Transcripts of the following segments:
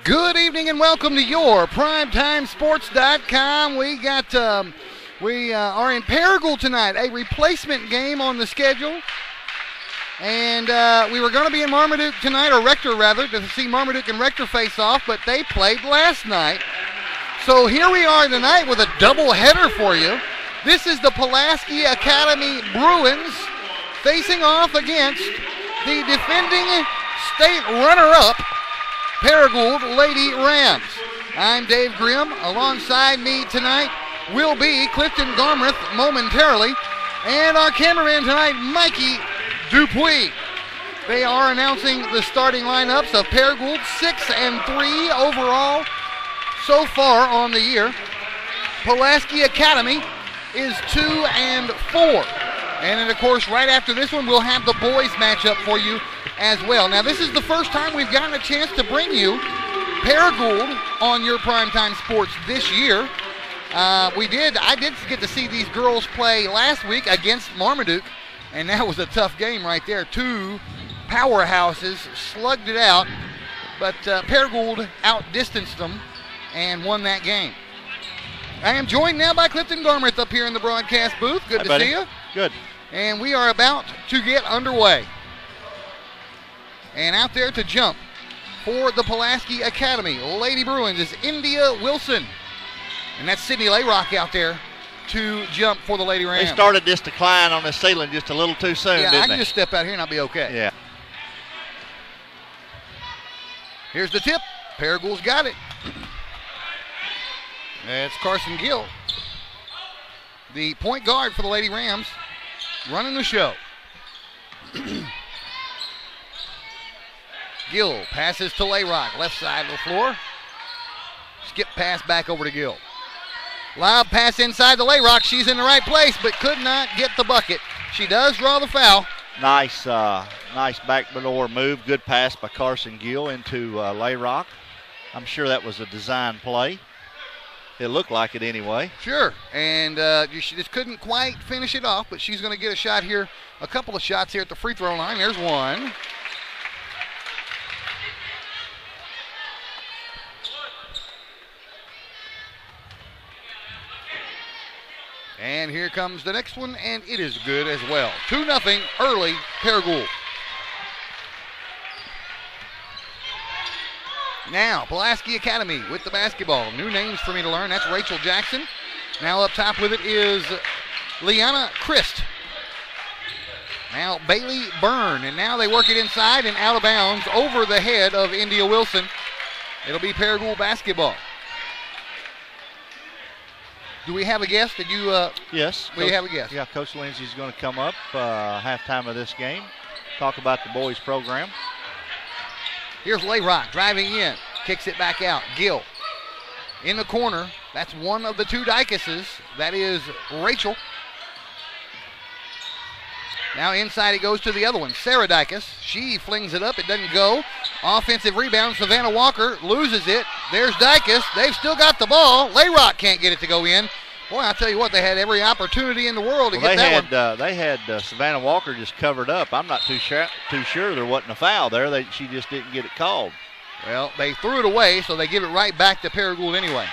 Good evening and welcome to your PrimetimeSports.com. We are in Paragould tonight, a replacement game on the schedule. And we were going to be in Marmaduke tonight, or Rector rather, to see Marmaduke and Rector face off, but they played last night. So here we are tonight with a double header for you. This is the Pulaski Academy Bruins facing off against the defending state runner-up Paragould Lady Rams. I'm Dave Grimm. Alongside me tonight will be Clifton Garmrath momentarily, and our cameraman tonight, Mikey Dupuis. They are announcing the starting lineups of Paragould, 6-3 overall so far on the year. Pulaski Academy is 2-4. And then, of course, right after this one, we'll have the boys matchup for you as well. Now, this is the first time we've gotten a chance to bring you Paragould on your Primetime Sports this year. I did get to see these girls play last week against Marmaduke, and that was a tough game right there. Two powerhouses slugged it out, but Paragould outdistanced them and won that game. I am joined now by Clifton Garmrath up here in the broadcast booth. Good to see you. Good. And we are about to get underway. And out there to jump for the Pulaski Academy Lady Bruins is India Wilson. And that's Sydney Layrock out there to jump for the Lady Rams. They started this decline on the ceiling just a little too soon, didn't they? I can just step out here and I'll be okay. Yeah. Here's the tip. Paragould's got it. That's Carson Gill, the point guard for the Lady Rams, running the show. Gill passes to Layrock, left side of the floor. Skip pass back over to Gill. Lob pass inside to Layrock. She's in the right place, but could not get the bucket. She does draw the foul. Nice backdoor move. Good pass by Carson Gill into Layrock. I'm sure that was a design play. It looked like it anyway. Sure, and she just couldn't quite finish it off, but she's going to get a shot here, a couple of shots here at the free throw line. There's one. And here comes the next one, and it is good as well. 2-0 early Paragould. Now, Pulaski Academy with the basketball. New names for me to learn. That's Rachel Jackson. Now up top with it is Liana Christ. Now Bailey Byrne. And now they work it inside and out of bounds over the head of India Wilson. It'll be Paragould basketball. Do we have a guest? Did you? Yes. We have a guest. Yeah, Coach Lindsey's going to come up halftime of this game, talk about the boys' program. Here's Layrock driving in, kicks it back out. Gill in the corner. That's one of the two Dykuses. That is Rachel. Now inside it goes to the other one, Sarah Dykus. She flings it up. It doesn't go. Offensive rebound. Savannah Walker loses it. There's Dykus. They've still got the ball. Layrock can't get it to go in. Boy, I'll tell you what, they had every opportunity in the world to get that one. They had Savannah Walker just covered up. I'm not too sure there wasn't a foul there. She just didn't get it called. Well, they threw it away, so they give it right back to Paragould anyway.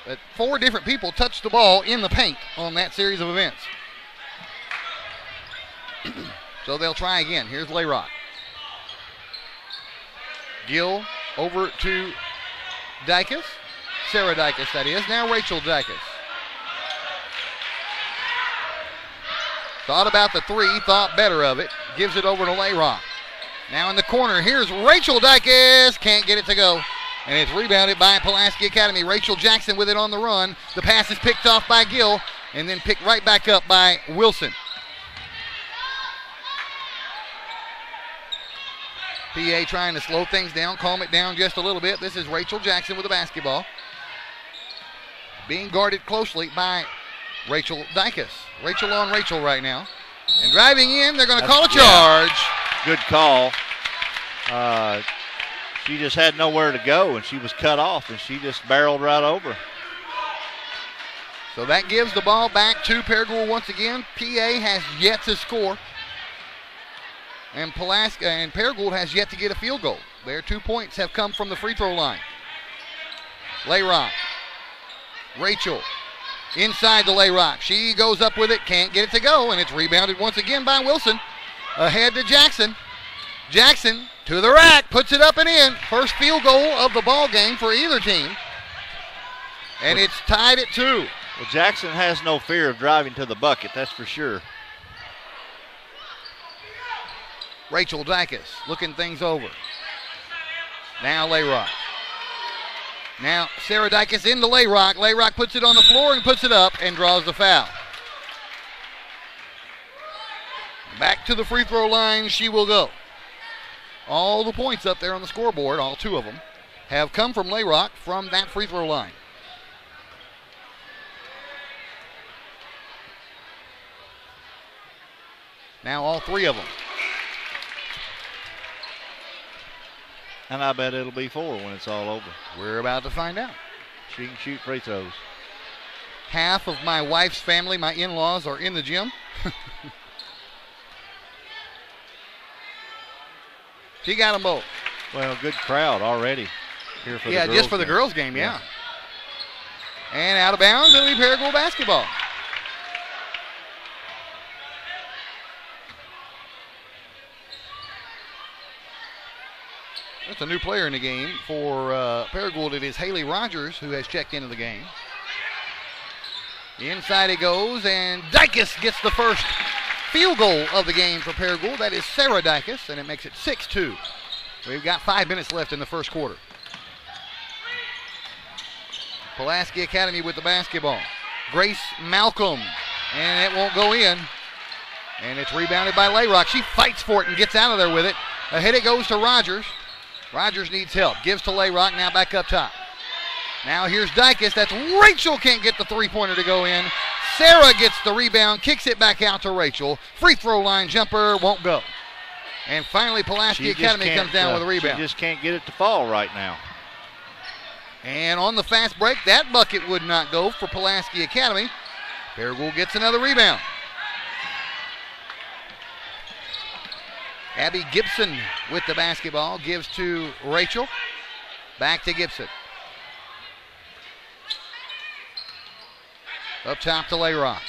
But 4 different people touched the ball in the paint on that series of events. So they'll try again. Here's Layrock. Gill over to Dykus. Sarah Dykus, that is. Now Rachel Dykus. Thought about the three, thought better of it. Gives it over to Layrock. Now in the corner, here's Rachel Dykus. Can't get it to go. And it's rebounded by Pulaski Academy. Rachel Jackson with it on the run. The pass is picked off by Gill and then picked right back up by Wilson. PA trying to slow things down, calm it down just a little bit. This is Rachel Jackson with the basketball. Being guarded closely by Rachel Dykus. Rachel on Rachel right now. And driving in, they're going to call a charge. Good call. She just had nowhere to go, and she was cut off, and she just barreled right over. So that gives the ball back to Paragould once again. PA has yet to score. And Paragould has yet to get a field goal. Their 2 points have come from the free throw line. Layrock. Rachel inside the Layrock. She goes up with it, can't get it to go, and it's rebounded once again by Wilson. Ahead to Jackson. Jackson to the rack, puts it up and in. First field goal of the ball game for either team. And it's tied at 2. Well, Jackson has no fear of driving to the bucket, that's for sure. Rachel Dykes looking things over. Now Layrock. Now Sarah Dykes into Layrock. Layrock puts it on the floor and puts it up and draws the foul. Back to the free throw line she will go. All the points up there on the scoreboard, all 2 of them, have come from Layrock from that free throw line. Now all 3 of them. And I bet it'll be 4 when it's all over. We're about to find out. She can shoot free throws. Half of my wife's family, my in-laws, are in the gym. She got them both. Well, good crowd already here for the girls' just for the girls' game, yeah. And out of bounds, it'll be Paragould basketball. That's a new player in the game for Paragould. It is Haley Rogers who has checked into the game. Inside it goes, and Dykes gets the first field goal of the game for Paragould. That is Sarah Dykes, and it makes it 6-2. We've got 5 minutes left in the first quarter. Pulaski Academy with the basketball. Grace Malcolm, and it won't go in. And it's rebounded by Layrock. She fights for it and gets out of there with it. Ahead it goes to Rogers. Rogers needs help. Gives to Layrock, now back up top. Now here's Dykes. That's Rachel, can't get the three-pointer to go in. Sarah gets the rebound, kicks it back out to Rachel. Free throw line jumper won't go. And finally Pulaski Academy comes down with a rebound. She just can't get it to fall right now. And on the fast break, that bucket would not go for Pulaski Academy. Paragould gets another rebound. Abby Gibson with the basketball, gives to Rachel. Back to Gibson. Up top to Layrock.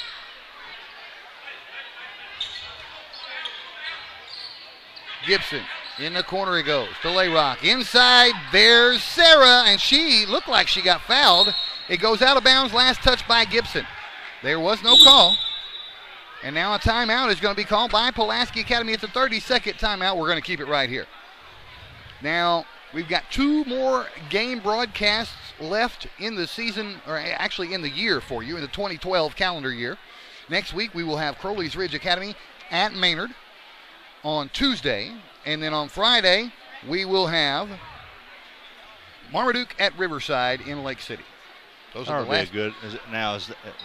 Gibson, in the corner he goes to Layrock. Inside, there's Sarah, and she looked like she got fouled. It goes out of bounds, last touch by Gibson. There was no call. And now a timeout is going to be called by Pulaski Academy. It's a 30-second timeout. We're going to keep it right here. Now, we've got 2 more game broadcasts left in the season, or actually in the year for you, in the 2012 calendar year. Next week, we will have Crowley's Ridge Academy at Maynard on Tuesday. And then on Friday, we will have Marmaduke at Riverside in Lake City. Those are the last. Good. Is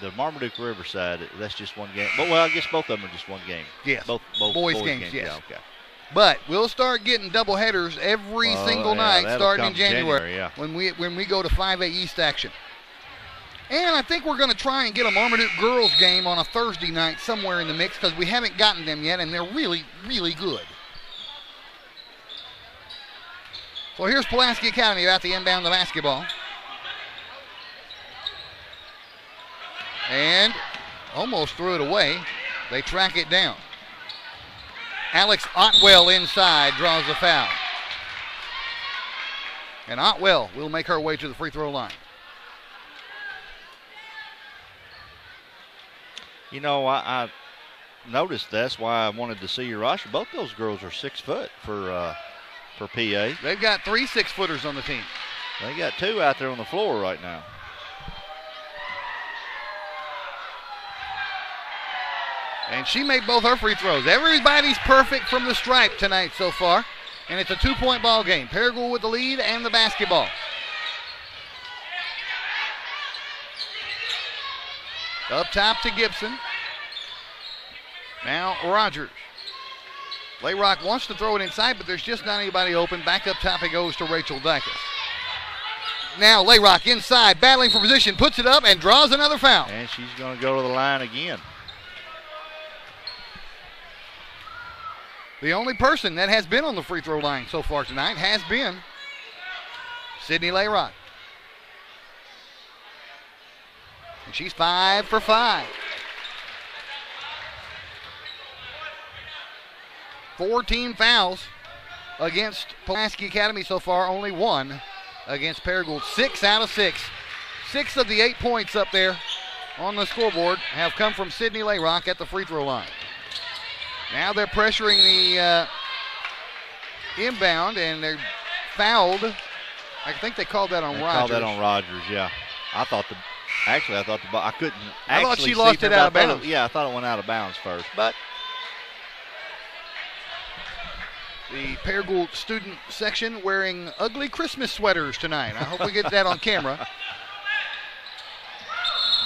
the Marmaduke Riverside, that's just one game. But, well, I guess both of them are just one game. Yes. Both boys games, yes. Yeah, okay. But we'll start getting double headers every single night starting in January when we go to 5A East action. And I think we're going to try and get a Marmaduke girls game on a Thursday night somewhere in the mix because we haven't gotten them yet, and they're really, really good. So here's Pulaski Academy about to inbound the basketball. And almost threw it away. They track it down. Alex Otwell inside draws the foul. And Otwell will make her way to the free throw line. You know, I noticed that's why I wanted to see your roster. Both those girls are 6 foot for PA. They've got 3 6-footers on the team. They got 2 out there on the floor right now. And she made both her free throws. Everybody's perfect from the stripe tonight so far. And it's a 2-point ball game. Paragould with the lead and the basketball. Up top to Gibson. Now Rogers. Layrock wants to throw it inside, but there's just not anybody open. Back up top it goes to Rachel Dykes. Now Layrock inside, battling for position, puts it up and draws another foul. And she's going to go to the line again. The only person that has been on the free throw line so far tonight has been Sydney Layrock. And she's 5 for 5. 14 fouls against Pulaski Academy so far, only 1 against Paragould. 6 out of 6. 6 of the 8 points up there on the scoreboard have come from Sydney Layrock at the free throw line. Now they're pressuring the inbound, and they're fouled. I think they called that on Rogers. Called that on Rogers, yeah. I thought the ball, I couldn't I thought actually she lost it out of bounds. Yeah, I thought it went out of bounds first, but the Paragould student section wearing ugly Christmas sweaters tonight. I hope we get that on camera.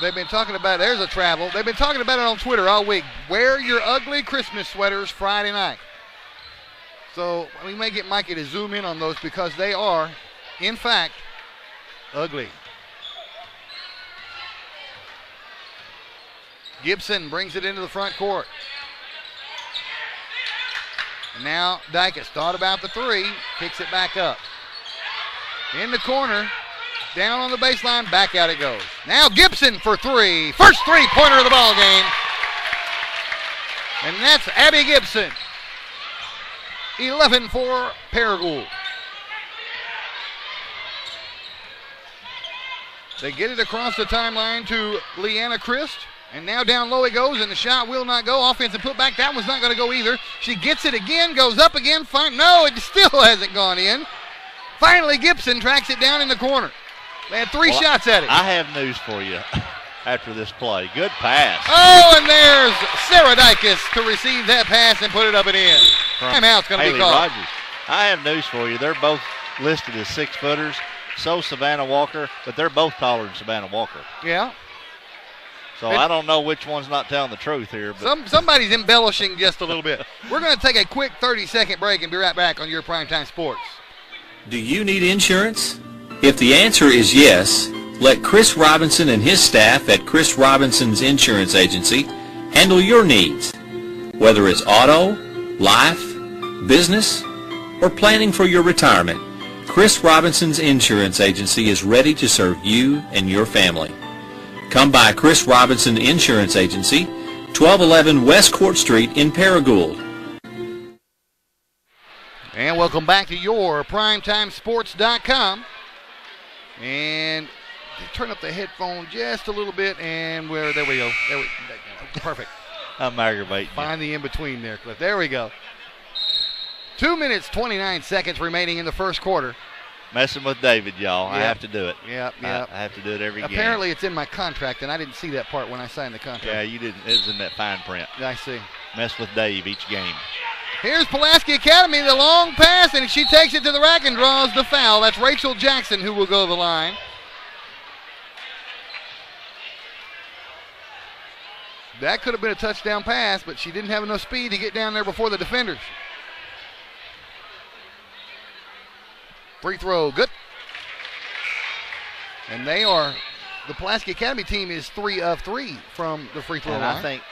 They've been talking about, there's a travel. They've been talking about it on Twitter all week. Wear your ugly Christmas sweaters Friday night. So we may get Mikey to zoom in on those because they are, in fact, ugly. Gibson brings it into the front court. And now Dykus thought about the three, kicks it back up. In the corner, down on the baseline, back out it goes. Now Gibson for three. First three-pointer of the ball game. And that's Abby Gibson. 11 for Paragould. They get it across the timeline to Leanna Christ. And now down low it goes, and the shot will not go. Offensive putback, that one's not going to go either. She gets it again, goes up again. No, it still hasn't gone in. Finally, Gibson tracks it down in the corner. They had three shots at it. I have news for you after this play. Good pass. Oh, and there's Sarah Dykus to receive that pass and put it up and in. Timeout's going to be called. Rogers. I have news for you. They're both listed as 6-footers. So Savannah Walker, but they're both taller than Savannah Walker. Yeah. So I don't know which one's not telling the truth here. But somebody's embellishing just a little bit. We're going to take a quick 30-second break and be right back on your Primetime Sports. Do you need insurance? If the answer is yes, let Chris Robinson and his staff at Chris Robinson's Insurance Agency handle your needs. Whether it's auto, life, business, or planning for your retirement, Chris Robinson's Insurance Agency is ready to serve you and your family. Come by Chris Robinson Insurance Agency, 1211 West Court Street in Paragould. And welcome back to your PrimetimeSports.com. And turn up the headphone just a little bit, and there we go. Perfect. I'm aggravating. Find the in-between there, Cliff. There we go. 2 minutes, 29 seconds remaining in the first quarter. Messing with David, y'all. Yep. I have to do it. Yep. I have to do it every game. Apparently it's in my contract, and I didn't see that part when I signed the contract. Yeah, you didn't. It was in that fine print. I see. Mess with Dave each game. Here's Pulaski Academy, the long pass, and she takes it to the rack and draws the foul. That's Rachel Jackson who will go to the line. That could have been a touchdown pass, but she didn't have enough speed to get down there before the defenders. Free throw, good. And the Pulaski Academy team is 3 of 3 from the free throw line. I think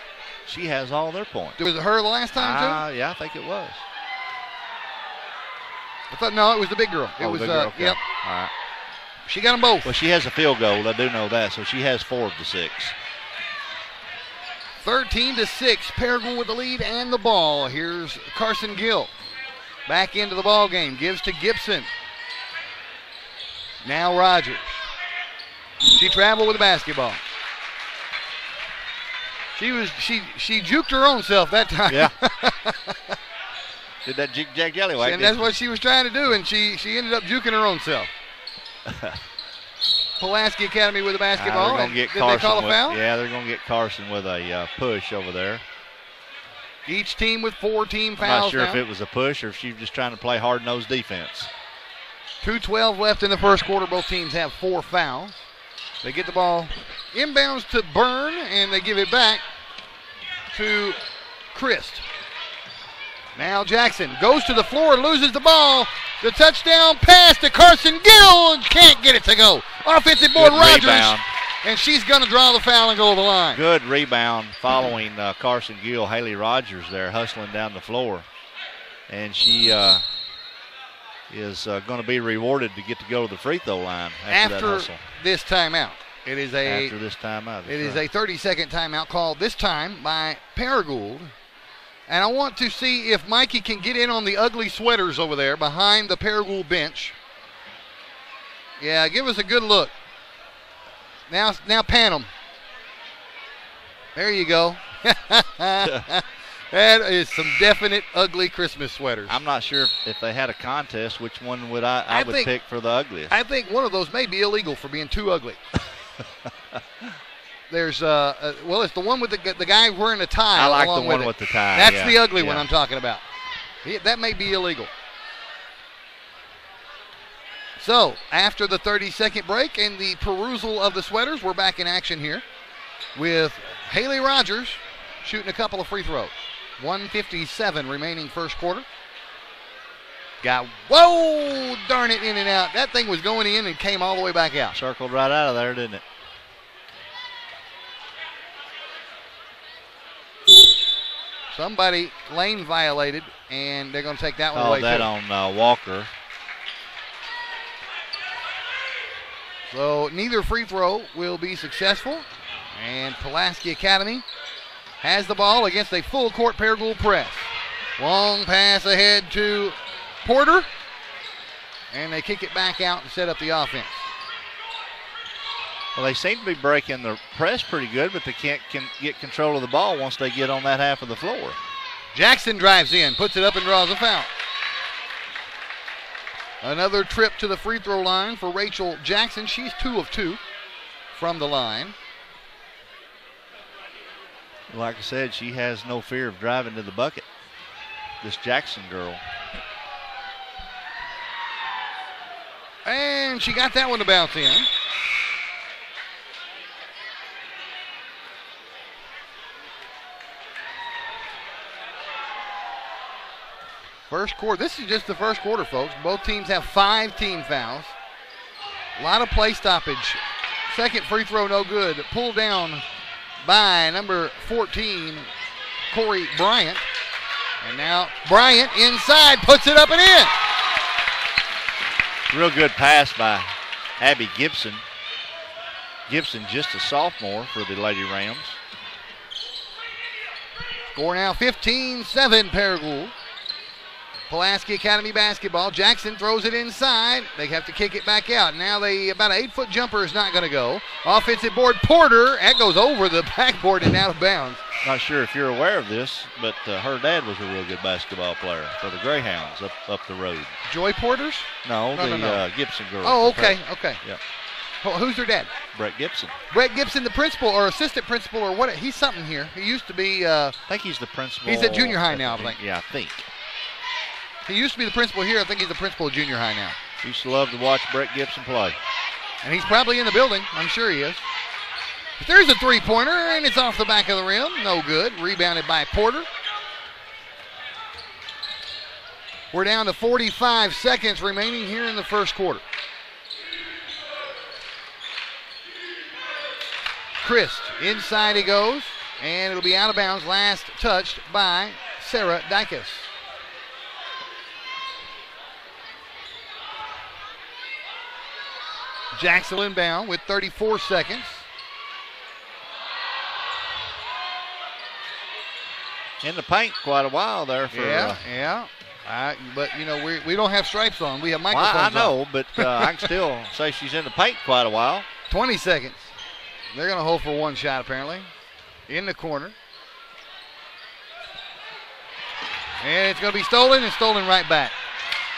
she has all their points. Was it her the last time, too? Yeah, I think it was. No, it was the big girl. It was, the big girl. Okay. Yep. All right. She got them both. Well, she has a field goal. I do know that, so she has 4 of the 6. 13-6, Paragould with the lead and the ball. Here's Carson Gill. Back into the ball game. Gives to Gibson. Now Rogers. She traveled with the basketball. She juked her own self that time. Yeah. Did that jig-jag jellywag. And that's what she was trying to do, and she ended up juking her own self. Pulaski Academy with the basketball. Did they call a foul? Yeah, they're going to get Carson with a push over there. Each team with 4 team fouls. I'm not sure now. if it was a push or if she was just trying to play hard-nosed defense. 2:12 left in the first quarter. Both teams have 4 fouls. They get the ball inbounds to Byrne, and they give it back to Christ. Now Jackson goes to the floor, loses the ball. The touchdown pass to Carson Gill, and can't get it to go. Offensive board, Rogers. Rebound. And she's going to draw the foul and go to the line. Good rebound following Carson Gill. Haley Rogers there hustling down the floor. And she is going to be rewarded to get to go to the free throw line after that hustle. This timeout. It is a after this timeout. It is a 30-second timeout called this time by Paragould. And I want to see if Mikey can get in on the ugly sweaters over there behind the Paragould bench. Yeah, give us a good look. Now pan them. There you go. That is some definite ugly Christmas sweaters. I'm not sure if they had a contest, which one would I would pick for the ugliest. I think one of those may be illegal for being too ugly. There's well, it's the one with the guy wearing a tie. I like along the one with with the tie. That's the ugly one I'm talking about. That may be illegal. So after the 30-second break and the perusal of the sweaters, we're back in action here with Haley Rogers shooting a couple of free throws. 1:57 remaining first quarter. Whoa, darn it, in and out. That thing was going in and came all the way back out. Circled right out of there, didn't it? Somebody lane violated, and they're going to take that one away. Oh, that on Walker. So neither free throw will be successful, and Pulaski Academy has the ball against a full court Paragould press. Long pass ahead to Porter, and they kick it back out and set up the offense. Well, they seem to be breaking the press pretty good, but they can't get control of the ball once they get on that half of the floor. Jackson drives in, puts it up, and draws a foul. Another trip to the free throw line for Rachel Jackson. She's 2 of 2 from the line. Like I said, she has no fear of driving to the bucket. This Jackson girl. And she got that one to bounce in. First quarter. This is just the first quarter, folks. Both teams have 5 team fouls. A lot of play stoppage. Second free throw, no good. Pulled down by number 14, Corey Bryant. And now Bryant inside, puts it up and in. Real good pass by Abby Gibson. Gibson just a sophomore for the Lady Rams. Score now 15-7 Paragould. Pulaski Academy basketball. Jackson throws it inside. They have to kick it back out. Now about an 8-foot jumper is not going to go. Offensive board, Porter. That goes over the backboard and out of bounds. Not sure if you're aware of this, but her dad was a real good basketball player for the Greyhounds up the road. Joy Porters? No. Gibson girl. Oh, okay. Yep. Who's their dad? Brett Gibson. Brett Gibson, the principal or assistant principal or what? He's something here. He used to be. I think he's the principal. He's at junior high now, I think. Yeah, I think. He used to be the principal here. I think he's the principal at junior high now. Used to love to watch Brett Gibson play. And he's probably in the building. I'm sure he is. But there's a three-pointer, and it's off the back of the rim. No good. Rebounded by Porter. We're down to 45 seconds remaining here in the first quarter. Christ, inside he goes, and it'll be out of bounds. Last touched by Sarah Dykus. Jackson inbound with 34 seconds. In the paint quite a while there. But, you know, we don't have stripes on. We have microphones on. I know, but I can still say she's in the paint quite a while. 20 seconds. They're going to hold for one shot, apparently. In the corner. And it's going to be stolen and stolen right back.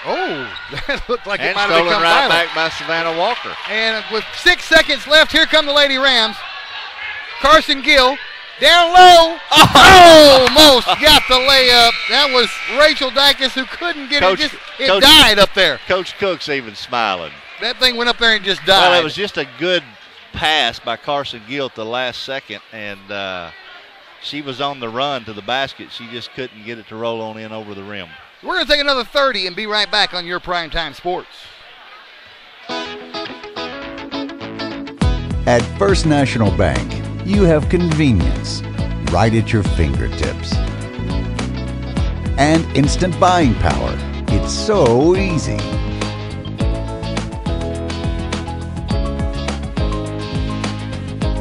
Oh, that looked like it might have become right violent. Back by Savannah Walker. And with 6 seconds left, here come the Lady Rams. Carson Gill down low. Almost got the layup. That was Rachel Dykus who couldn't get it. It died up there. Coach Cook's even smiling. That thing went up there and just died. Well, it was just a good pass by Carson Gill at the last second, and she was on the run to the basket. She just couldn't get it to roll on in over the rim. We're going to take another 30 and be right back on your Primetime Sports. At First National Bank, you have convenience right at your fingertips. and instant buying power. It's so easy.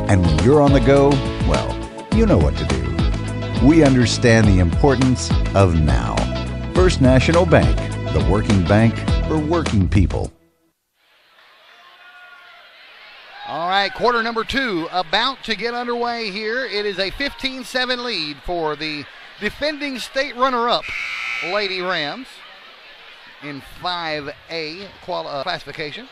And when you're on the go, well, you know what to do. We understand the importance of now. First National Bank, the working bank for working people. All right, quarter number 2 about to get underway here. It is a 15-7 lead for the defending state runner-up Lady Rams in 5A classification.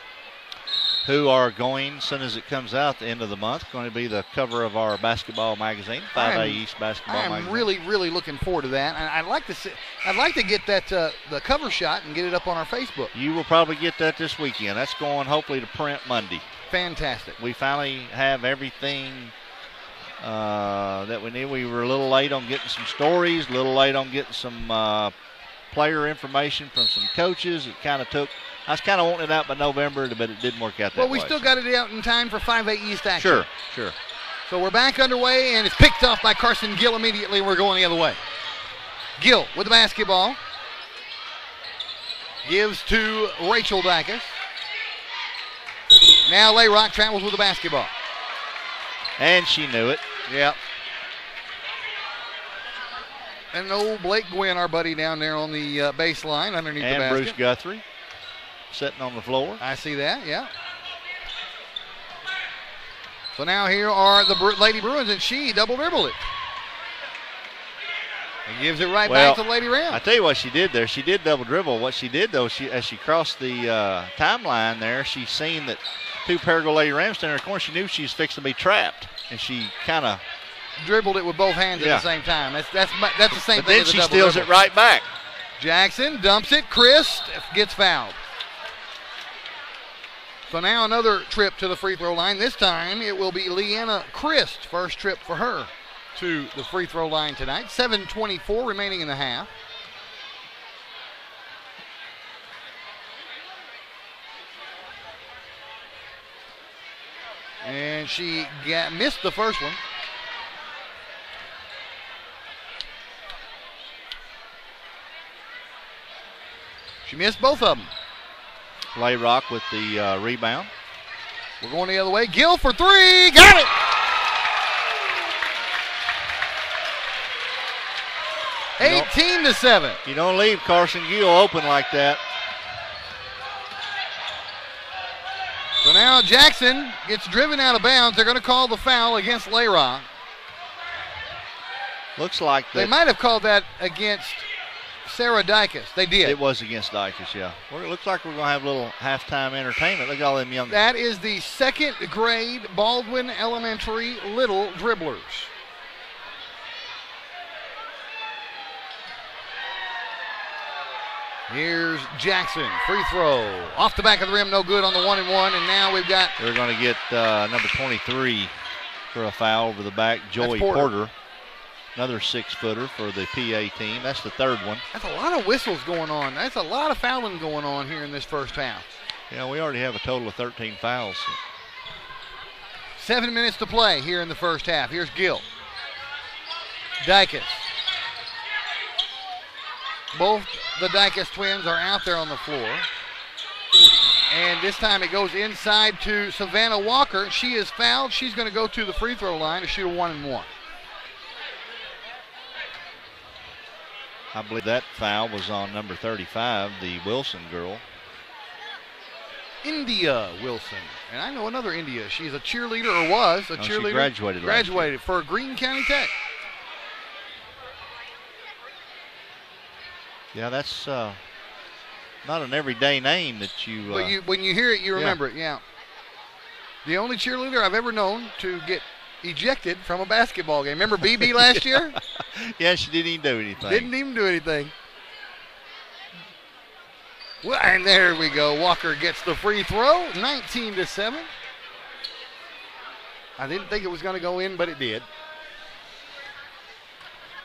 Who are going, as soon as it comes out at the end of the month, going to be the cover of our basketball magazine, 5A East basketball magazine. I'm really looking forward to that. And I'd like to get that the cover shot and get it up on our Facebook. You will probably get that this weekend. That's going hopefully to print Monday. Fantastic. We finally have everything that we need. We were a little late on getting some stories, a little late on getting some player information from some coaches. It kind of took. I was kind of wanting it out by November, but it didn't work out that way. Well, we still got it out in time for 5A East action. Sure. So we're back underway, and it's picked off by Carson Gill immediately. We're going the other way. Gill with the basketball. Gives to Rachel Dacus. Now Layrock travels with the basketball. And she knew it. Yep. And old Blake Gwynn, our buddy down there on the baseline underneath the basket. And Bruce Guthrie sitting on the floor. I see that, yeah. So now here are the Lady Bruins, and she double dribbled it. And gives it right back to Lady Rams. I tell you what she did there. She did double dribble. What she did, though, as she crossed the timeline there, she seen that 2 Paragould Lady Rams standing in her corner. She knew she was fixing to be trapped, and she kind of dribbled it with both hands at the same time. That's the same but thing. Then she steals it right back. Jackson dumps it. Chris gets fouled. So now another trip to the free throw line. This time it will be Leanna Christ. First trip for her to the free throw line tonight. 7:24 remaining in the half. And she missed the first one. She missed both of them. Layrock with the rebound. We're going the other way. Gill for 3. Got it! You 18-7. You don't leave Carson Gill open like that. So now Jackson gets driven out of bounds. They're going to call the foul against Layrock. Looks like they might have called that against Sarah Dicus. They did. It was against Dicus, yeah. Well, it looks like we're going to have a little halftime entertainment. Look at all them young. That is the second grade Baldwin Elementary Little Dribblers. Here's Jackson, free throw. Off the back of the rim, no good on the 1-and-1, and now we've got... They're going to get number 23 for a foul over the back, Joey Porter. Another 6-footer for the PA team. That's the third one. That's a lot of whistles going on. That's a lot of fouling going on here in this first half. Yeah, we already have a total of 13 fouls. 7 minutes to play here in the first half. Here's Gill. Dicus. Both the Dicus twins are out there on the floor. And this time it goes inside to Savannah Walker. She is fouled. She's going to go to the free throw line to shoot a 1-and-1. I believe that foul was on number 35, the Wilson girl. India Wilson. And I know another India. She's a cheerleader, or was a cheerleader. She graduated for Greene County Tech. Yeah, that's not an everyday name that you... But when you hear it, you remember it, yeah. The only cheerleader I've ever known to get ejected from a basketball game. Remember BB last year? Yeah, she didn't even do anything. Didn't even do anything. Well, and there we go. Walker gets the free throw, 19-7. I didn't think it was going to go in, but it did.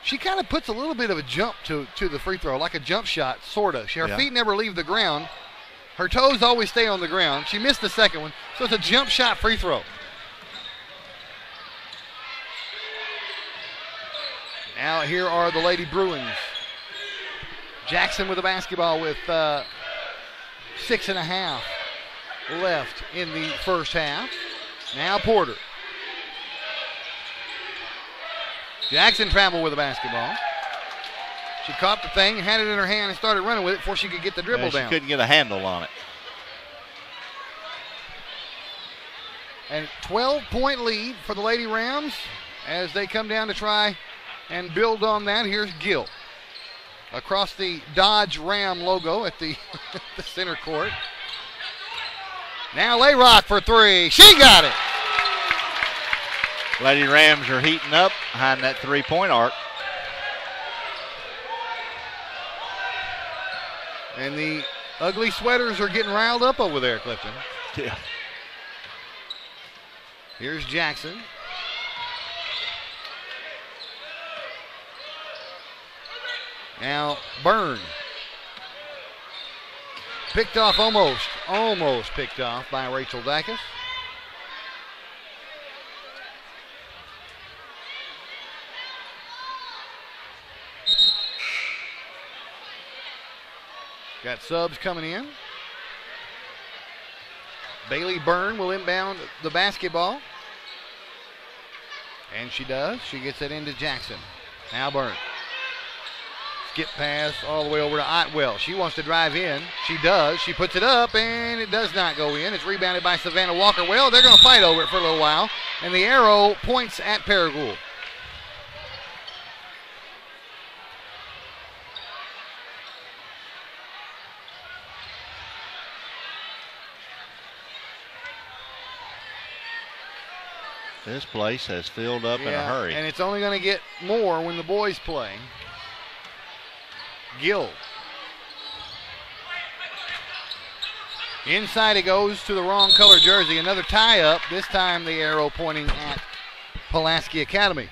She kind of puts a little bit of a jump to the free throw, like a jump shot, sort of. Her feet never leave the ground. Her toes always stay on the ground. She missed the second one, so it's a jump shot free throw. Now here are the Lady Bruins. Jackson with the basketball with 6.5 left in the first half. Now Porter. Jackson traveled with the basketball. She caught the thing, had it in her hand, and started running with it before she could get the dribble down. She couldn't get a handle on it. And 12-point lead for the Lady Rams as they come down to try and build on that. Here's Gill across the Dodge Ram logo at the, the center court. Now Layrock for three. She got it. Lady Rams are heating up behind that three-point arc. And the ugly sweaters are getting riled up over there, Clifton. Yeah. Here's Jackson. Now Byrne. Picked off almost picked off by Rachel Dacus. Got subs coming in. Bailey Byrne will inbound the basketball. And she does. She gets it into Jackson. Now Byrne. Skip pass all the way over to Otwell. She wants to drive in. She does. She puts it up, and it does not go in. It's rebounded by Savannah Walker. Well, they're going to fight over it for a little while. And the arrow points at Paragould. This place has filled up in a hurry. And it's only going to get more when the boys play. Gill. Inside it goes to the wrong color jersey. Another tie-up. This time the arrow pointing at Pulaski Academy.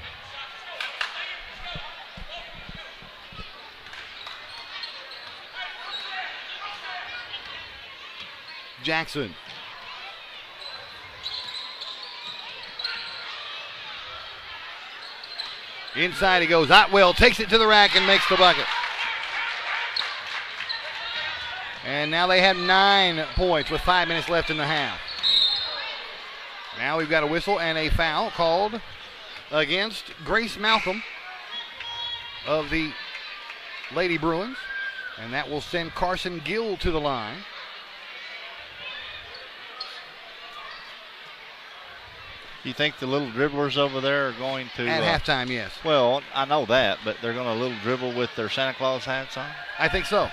Jackson. Inside he goes. Otwell takes it to the rack and makes the bucket. And now they have 9 points with 5 minutes left in the half. Now we've got a whistle and a foul called against Grace Malcolm of the Lady Bruins. And that will send Carson Gill to the line. You think the little dribblers over there are going to... At halftime, yes. Well, I know that, but they're going to little dribble with their Santa Claus hats on? I think so.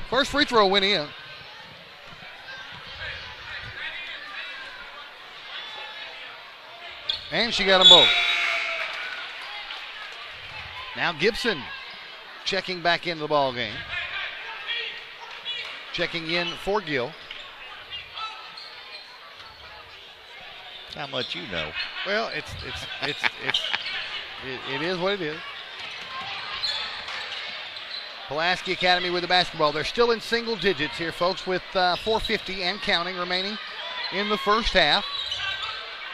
First free throw went in. And she got them both. Now Gibson checking back into the ball game. Checking in for Gill. How much you know? Well, it is what it is. Pulaski Academy with the basketball. They're still in single digits here, folks, with 4:50 and counting remaining in the first half.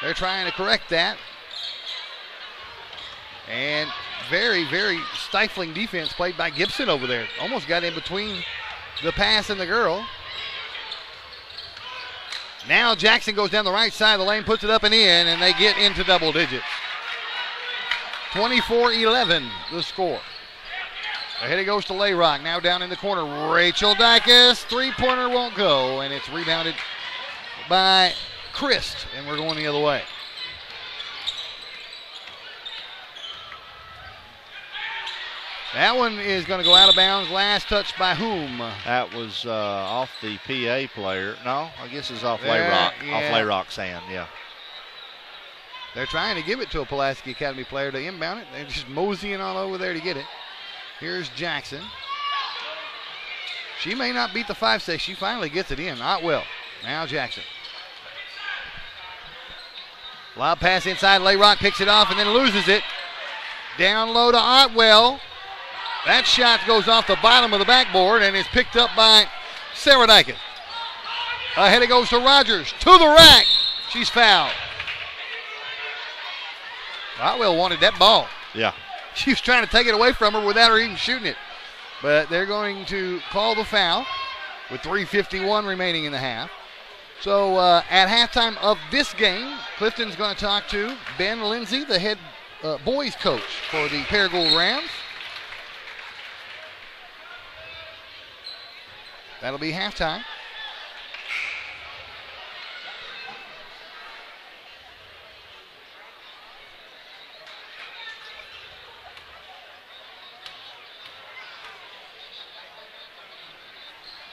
They're trying to correct that. And very, very stifling defense played by Gibson over there. Almost got in between the pass and the girl. Now Jackson goes down the right side of the lane, puts it up and in, and they get into double digits. 24-11 the score. Ahead it goes to Layrock. Now down in the corner, Rachel Dacus. Three-pointer won't go, and it's rebounded by Christ, and we're going the other way. That one is going to go out of bounds. Last touch by whom? That was off the PA player. No, I guess it's off Layrock. Yeah. Off Layrock's hand, yeah. They're trying to give it to a Pulaski Academy player to inbound it. They're just moseying on over there to get it. Here's Jackson. She may not beat the 5-6. She finally gets it in. Not well. Now Jackson. Lob pass inside. Layrock picks it off and then loses it. Down low to Otwell. That shot goes off the bottom of the backboard and is picked up by Sarah Dykes. Ahead it goes to Rogers. To the rack. She's fouled. Otwell wanted that ball. Yeah. She was trying to take it away from her without her even shooting it. But they're going to call the foul with 3:51 remaining in the half. So at halftime of this game, Clifton's going to talk to Ben Lindsey, the head boys coach for the Paragould Rams. That'll be halftime.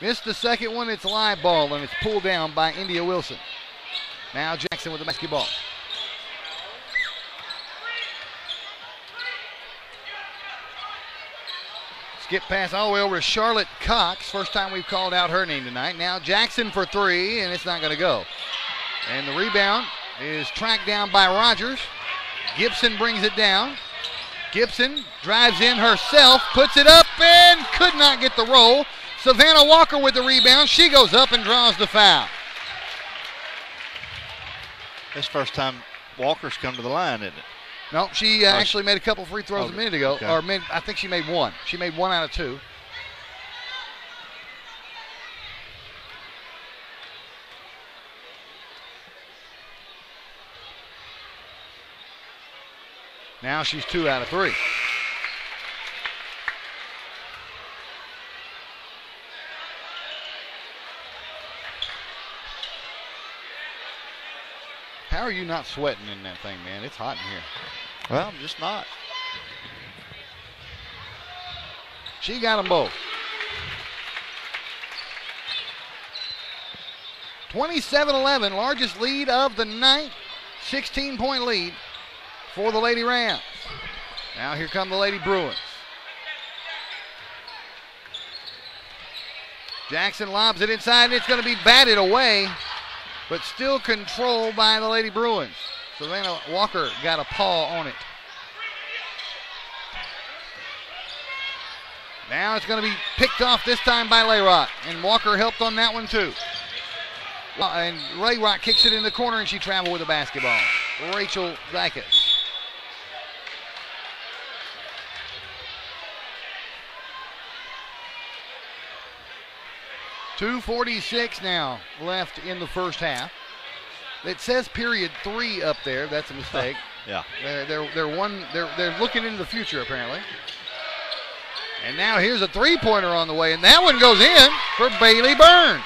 Missed the second one. It's live ball, and it's pulled down by India Wilson. Now Jackson with the basketball. Skip pass all the way over to Charlotte Cox. First time we've called out her name tonight. Now Jackson for three, and it's not going to go. And the rebound is tracked down by Rogers. Gibson brings it down. Gibson drives in herself, puts it up, and could not get the roll. Savannah Walker with the rebound. She goes up and draws the foul. This first time Walker's come to the line, isn't it? No, she actually made a couple free throws a minute ago. Okay. Or I think she made one. She made one out of two. Now she's 2 out of 3. How are you not sweating in that thing, man? It's hot in here. Well, I'm just not. She got them both. 27-11, largest lead of the night. 16-point lead for the Lady Rams. Now here come the Lady Bruins. Jackson lobs it inside, and it's going to be batted away, but still controlled by the Lady Bruins. Savannah Walker got a paw on it. Now it's going to be picked off this time by Layrock, and Walker helped on that one too. And Layrock kicks it in the corner, and she traveled with the basketball. Rachel Dykes. .246 now left in the first half. It says period 3 up there. That's a mistake. Yeah. They're looking into the future apparently. And now here's a three-pointer on the way, and that one goes in for Bailey Byrne.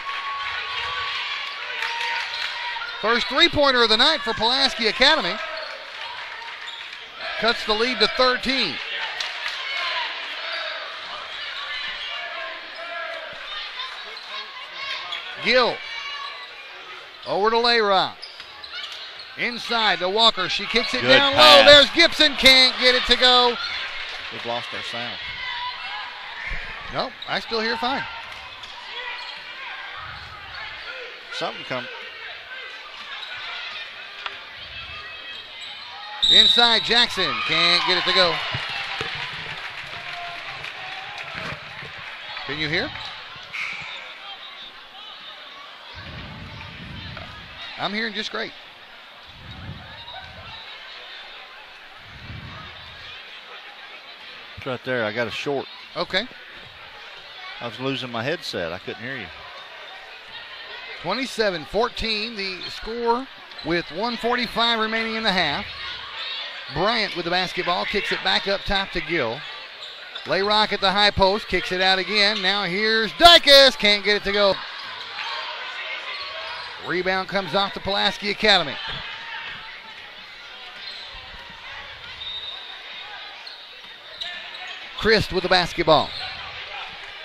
First three-pointer of the night for Pulaski Academy. Cuts the lead to 13. Gill over to Layrock. Inside to Walker. She kicks it Good down pass. low. There's Gibson. Can't get it to go. We've lost our sound. Nope, I still hear fine. Something come. Inside Jackson. Can't get it to go. Can you hear? I'm hearing just great. It's right there. I got a short. Okay. I was losing my headset. I couldn't hear you. 27-14, the score with 1:45 remaining in the half. Bryant with the basketball, kicks it back up top to Gill. Layrock at the high post, kicks it out again. Now here's Dykes, can't get it to go. Rebound comes off to Pulaski Academy. Christ with the basketball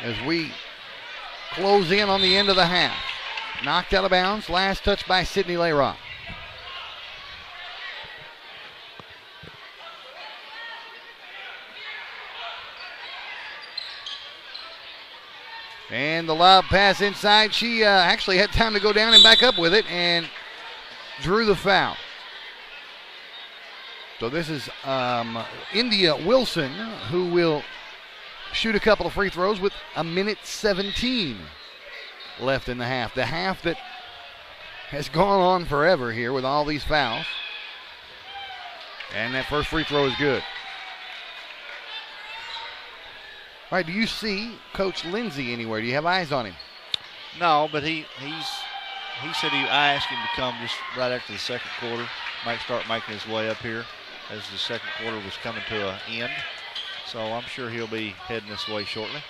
as we close in on the end of the half. Knocked out of bounds. Last touch by Sydney Layrock. And the lob pass inside. She actually had time to go down and back up with it and drew the foul. So this is India Wilson, who will shoot a couple of free throws with 1:17 left in the half. The half that has gone on forever here with all these fouls. And that first free throw is good. All right, do you see Coach Lindsey anywhere? Do you have eyes on him? No, but he said I asked him to come just right after the second quarter. Might start making his way up here as the second quarter was coming to an end. So I'm sure he'll be heading this way shortly.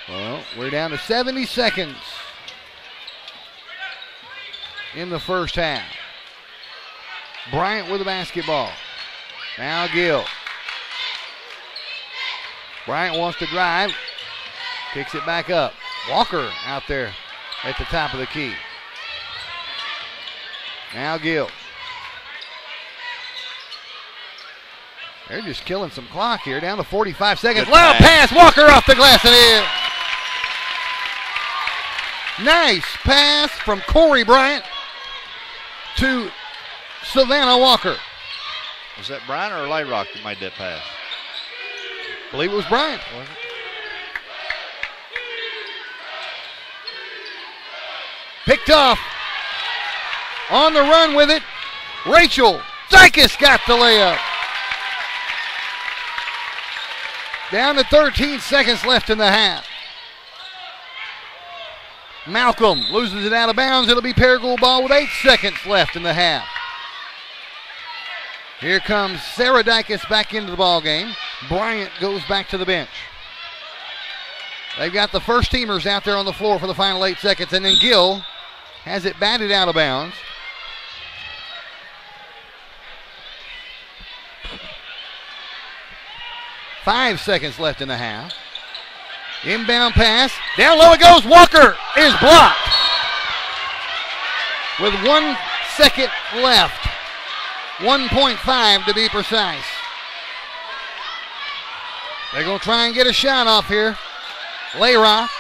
Well, we're down to 70 seconds in the first half. Bryant with the basketball. Now Gill. Bryant wants to drive. Kicks it back up. Walker out there at the top of the key. Now Gill. They're just killing some clock here. Down to 45 seconds. Loud pass. Walker off the glass and in. Nice pass from Corey Bryant to Savannah Walker. Was that Bryant or Layrock that made that pass? I believe it was Bryant. Was it? Picked off. On the run with it. Rachel Dykes got the layup. Down to 13 seconds left in the half. Malcolm loses it out of bounds. It'll be Paragould ball with 8 seconds left in the half. Here comes Sarah Dykes back into the ball game. Bryant goes back to the bench. They've got the first teamers out there on the floor for the final 8 seconds, and then Gill has it batted out of bounds. Five seconds left in the half. Inbound pass. Down low it goes. Walker is blocked. With 1 second left. 1.5 to be precise. They're going to try and get a shot off here. Layrock.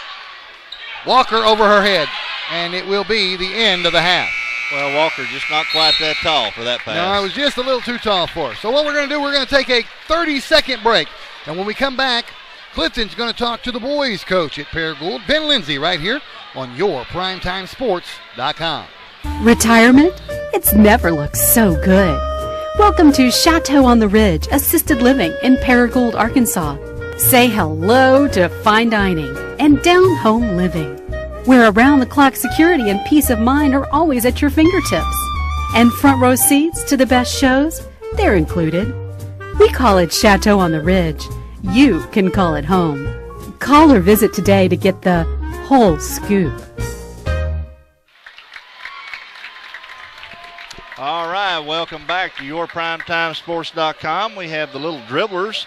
Walker over her head. And it will be the end of the half. Well, Walker just not quite that tall for that pass. No, it was just a little too tall for her. So what we're going to do, we're going to take a 30-second break. And when we come back, Clifton's going to talk to the boys coach at Paragould, Ben Lindsey, right here on your PrimetimeSports.com. Retirement? It's never looked so good. Welcome to Chateau on the Ridge Assisted Living in Paragould, Arkansas. Say hello to fine dining and down-home living, where around-the-clock security and peace of mind are always at your fingertips. And front row seats to the best shows, they're included. We call it Chateau on the Ridge. You can call it home. Call or visit today to get the whole scoop. All right, welcome back to your PrimetimeSports.com. We have the Little Dribblers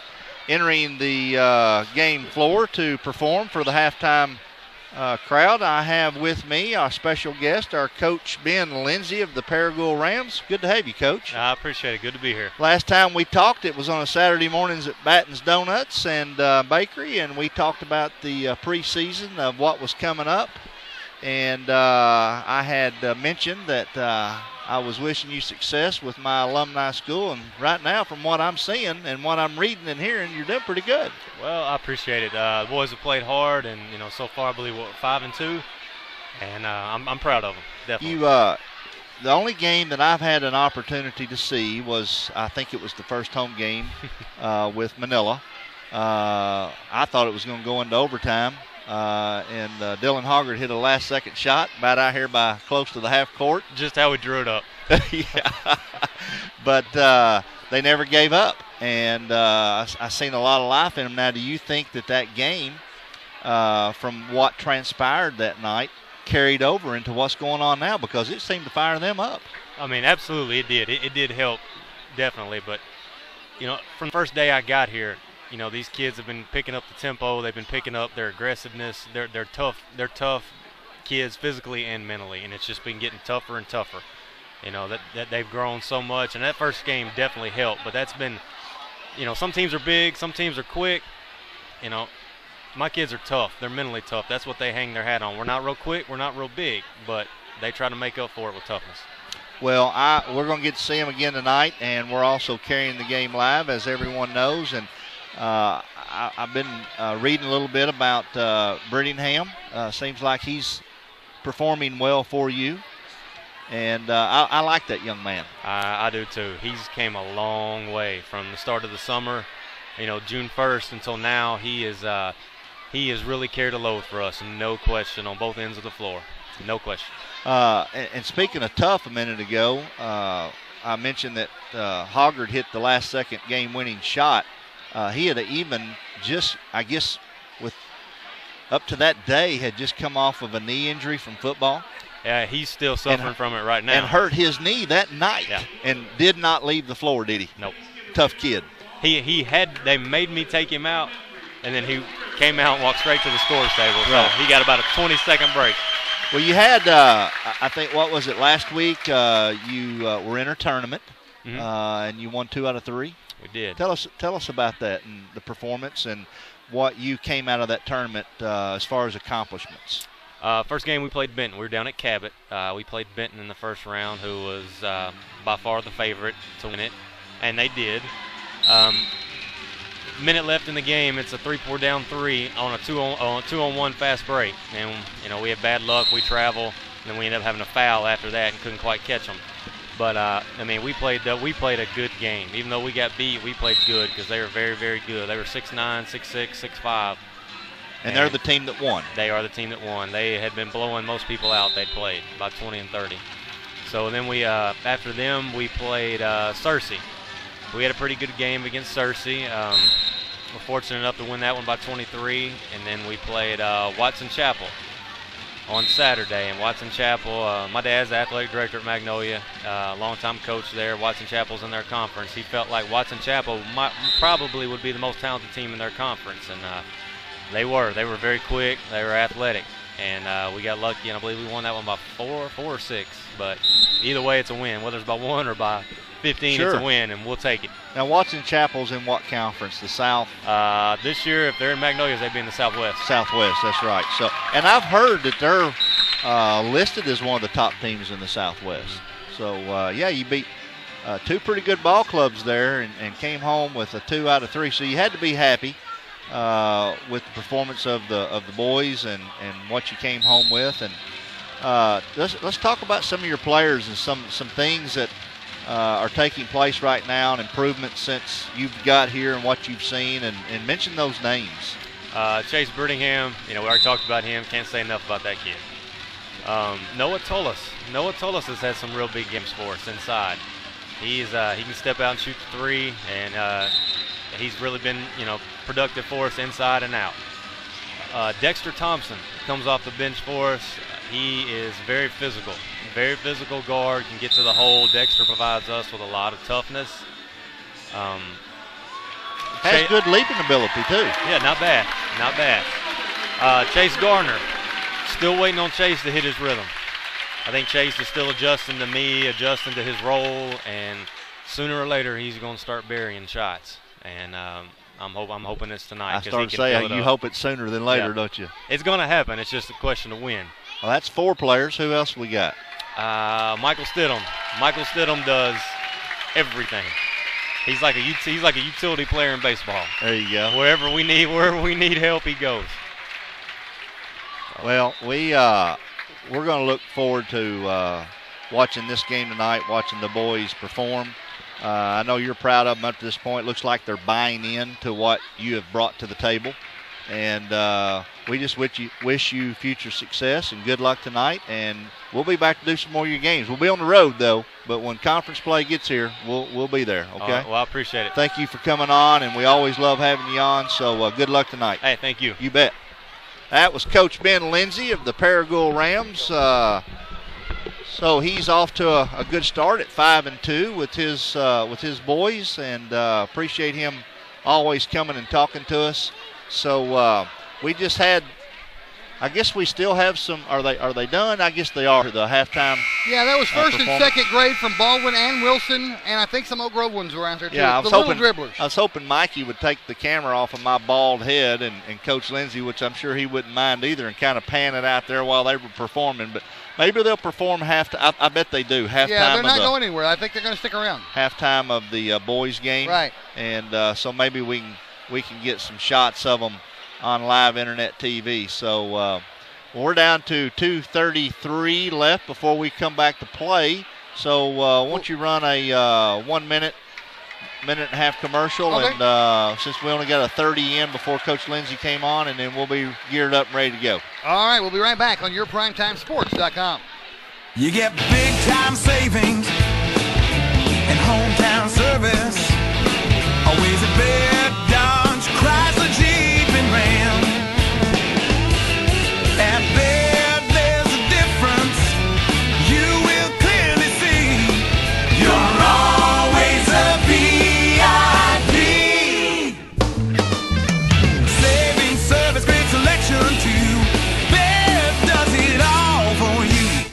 entering the game floor to perform for the halftime crowd. I have with me our special guest, our Coach Ben Lindsey of the Paragould Rams. Good to have you, Coach. I appreciate it. Good to be here. Last time we talked, it was on a Saturday mornings at Batten's Donuts and Bakery, and we talked about the preseason of what was coming up. And I had mentioned that I was wishing you success with my alumni school, and right now, from what I'm seeing and what I'm reading and hearing, you're doing pretty good. Well, I appreciate it. The boys have played hard, and so far I believe we're 5-2, and I'm proud of them. Definitely. The only game that I've had an opportunity to see was, I think it was the first home game with Manila. I thought it was going to go into overtime. And Dylan Hoggard hit a last-second shot about out here by close to the half court. Just how we drew it up. Yeah. But they never gave up. And I seen a lot of life in them. Now, do you think that game, from what transpired that night, carried over into what's going on now? Because it seemed to fire them up. I mean, absolutely it did. It did help, definitely. But, from the first day I got here, these kids have been picking up the tempo. They've been picking up their aggressiveness. They're tough. They're tough kids physically and mentally, and it's just been getting tougher and tougher. That they've grown so much, and that first game definitely helped. But that's been, some teams are big, some teams are quick. My kids are tough. They're mentally tough. That's what they hang their hat on. We're not real quick. We're not real big, but they try to make up for it with toughness. Well, we're going to get to see them again tonight, and we're also carrying the game live, as everyone knows. And I've been reading a little bit about Brittingham. Seems like he's performing well for you. And I like that young man. I do too. He's came a long way from the start of the summer, June 1st until now. He has really carried a load for us, no question, on both ends of the floor. No question. And speaking of tough a minute ago, I mentioned that Hoggard hit the last second game-winning shot. He had even just, I guess, with up to that day, had just come off of a knee injury from football. Yeah, he's still suffering from it right now. And hurt his knee that night. Yeah. And did not leave the floor, did he? Nope. Tough kid. They made me take him out, and then he came out and walked straight to the scores table. Right. So he got about a 20-second break. Well, you had, I think, what was it, last week you were in a tournament, and you won 2 out of 3. We did. Tell us about that and the performance and what you came out of that tournament as far as accomplishments. First game we played Benton. We were down at Cabot. We played Benton in the first round, who was by far the favorite to win it, and they did. Minute left in the game. It's a 3-4 down 3 on a 2-on-1 fast break, and we had bad luck. We travel, and then we ended up having a foul after that and couldn't quite catch them. But we played a good game. Even though we got beat, we played good because they were very, very good. They were 6'9", 6'6", 6'5". And they're the team that won. They are the team that won. They had been blowing most people out they'd played, about 20 and 30. So then we, after them, we played Searcy. We had a pretty good game against Searcy. We're fortunate enough to win that one by 23. And then we played Watson Chapel on Saturday. And Watson Chapel, my dad's the athletic director at Magnolia, longtime coach there. Watson Chapel's in their conference. He felt like Watson Chapel probably would be the most talented team in their conference. And they were very quick. They were athletic, and we got lucky, and I believe we won that one by 4 or 6. But either way, it's a win. Whether it's by 1 or by 15, sure, it's a win, and we'll take it. Now, Watson Chapel's in what conference? The South? This year, if they're in Magnolias, they'd be in the Southwest. Southwest, that's right. So, and I've heard that they're listed as one of the top teams in the Southwest. So, yeah, you beat 2 pretty good ball clubs there and came home with a 2 out of 3. So you had to be happy with the performance of the boys and what you came home with. And let's talk about some of your players and some things that are taking place right now and improvements since you've got here and what you've seen, and mention those names. Chase Brittingham, we already talked about him. Can't say enough about that kid. Noah Tullis has had some real big games for us inside. He can step out and shoot the 3, and he's really been, productive for us inside and out. Dexter Thompson comes off the bench for us. He is very physical guard, can get to the hole. Dexter provides us with a lot of toughness. Has good leaping ability, too. Yeah, not bad. Chase Garner, still waiting on Chase to hit his rhythm. I think Chase is still adjusting to me, adjusting to his role, and sooner or later he's going to start burying shots. And I'm hoping it's tonight. I started saying you hope it's sooner than later, don't you? It's going to happen. It's just a question of when. Well, that's 4 players. Who else we got? Michael Stidham. Michael Stidham does everything. He's like a utility player in baseball. There you go. Wherever we need help, he goes. Well, we're going to look forward to watching this game tonight, watching the boys perform. I know you're proud of them up to this point. Looks like they're buying in to what you have brought to the table. And we just wish you future success and good luck tonight. And we'll be back to do some more of your games. We'll be on the road, though. But when conference play gets here, we'll be there, okay? Well, I appreciate it. Thank you for coming on, and we always love having you on. So good luck tonight. Hey, thank you. You bet. That was Coach Ben Lindsey of the Paragould Rams. So he's off to a good start at 5-2 with his boys, and appreciate him always coming and talking to us. So we just had, I guess we still have some. Are they done? I guess they are. The halftime. Yeah, that was first and second grade from Baldwin and Wilson, and I think some Oak Grove ones were out there too. Yeah, little dribblers. I was hoping Mikey would take the camera off of my bald head and Coach Lindsey, which I'm sure he wouldn't mind either, and kind of pan it out there while they were performing. But maybe they'll perform halftime. I bet they do. Halftime. Yeah, they're not going anywhere. I think they're going to stick around. Halftime of the boys game. Right. And so maybe we can get some shots of them on live internet TV. So We're down to 2:33 left before we come back to play. So won't you run a 1 minute and a half commercial, okay. And since we only got a 30 in before Coach Lindsey came on, and then we'll be geared up and ready to go. All right, we'll be right back on yourprimetimesports.com. You get big time savings and hometown service. Always a bit Dodge, Chrysler, Jeep, and Ram. At Baird, there's a difference you will clearly see. You're always a VIP. Saving service, great selection too. Baird does it all for you.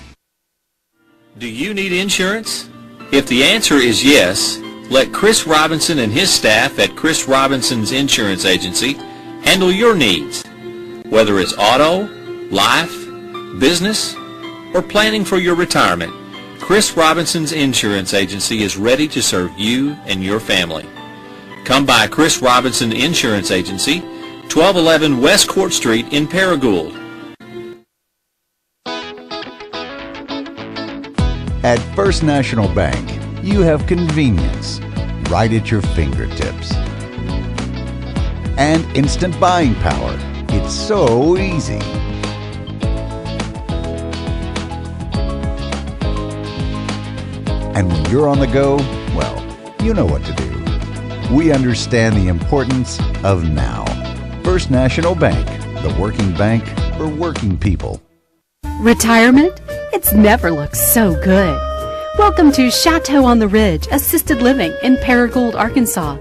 Do you need insurance? If the answer is yes, let Chris Robinson and his staff at Chris Robinson's Insurance Agency handle your needs. Whether it's auto, life, business, or planning for your retirement, Chris Robinson's Insurance Agency is ready to serve you and your family. Come by Chris Robinson Insurance Agency, 1211 West Court Street in Paragould. At First National Bank, you have convenience right at your fingertips. And instant buying power. It's so easy. And when you're on the go, well, you know what to do. We understand the importance of now. First National Bank, the working bank for working people. Retirement? It's never looked so good. Welcome to Chateau on the Ridge Assisted Living in Paragould, Arkansas.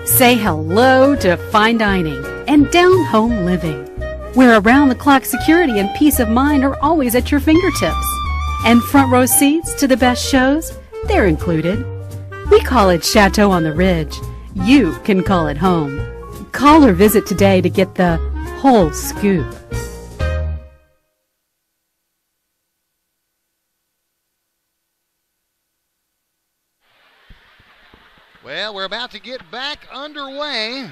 Say hello to fine dining and down-home living, where around-the-clock security and peace of mind are always at your fingertips. And front row seats to the best shows, they're included. We call it Chateau on the Ridge. You can call it home. Call or visit today to get the whole scoop. Well, we're about to get back underway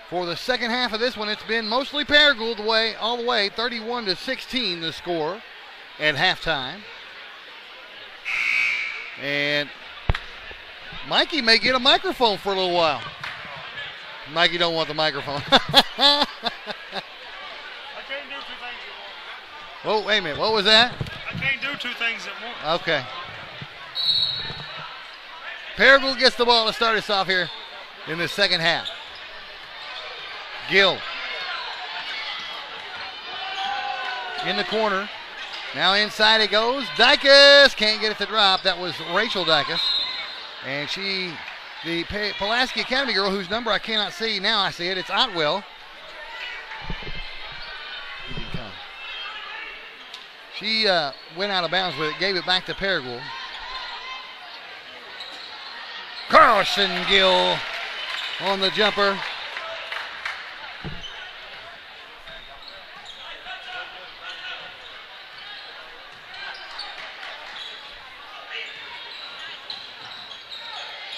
for the second half of this one. It's been mostly Paragould all the way, 31-16 the score at halftime. And Mikey may get a microphone for a little while. Mikey don't want the microphone. I can't do two things at once. Oh, wait a minute. What was that? I can't do two things at once. Okay. Paragould gets the ball to start us off here in the second half. Gill in the corner. Now inside it goes. Dykus can't get it to drop. That was Rachel Dykus. And the Pulaski Academy girl whose number I cannot see. Now I see it. It's Otwell. He didn't come. She went out of bounds with it, gave it back to Paragould. Carlson Gill on the jumper.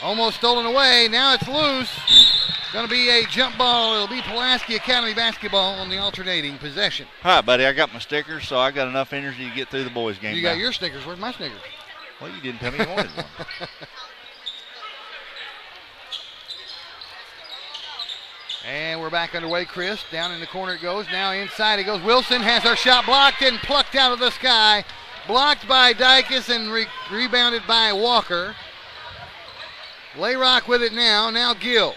Almost stolen away. Now it's loose. Going to be a jump ball. It'll be Pulaski Academy basketball on the alternating possession. All right, buddy. I got my stickers, so I got enough energy to get through the boys' game. You got your stickers. Where's my stickers? Well, you didn't tell me you wanted one. And we're back underway. Chris, down in the corner it goes. Now inside it goes. Wilson has her shot blocked and plucked out of the sky. Blocked by Dykus and rebounded by Walker. Layrock with it now. Now Gill.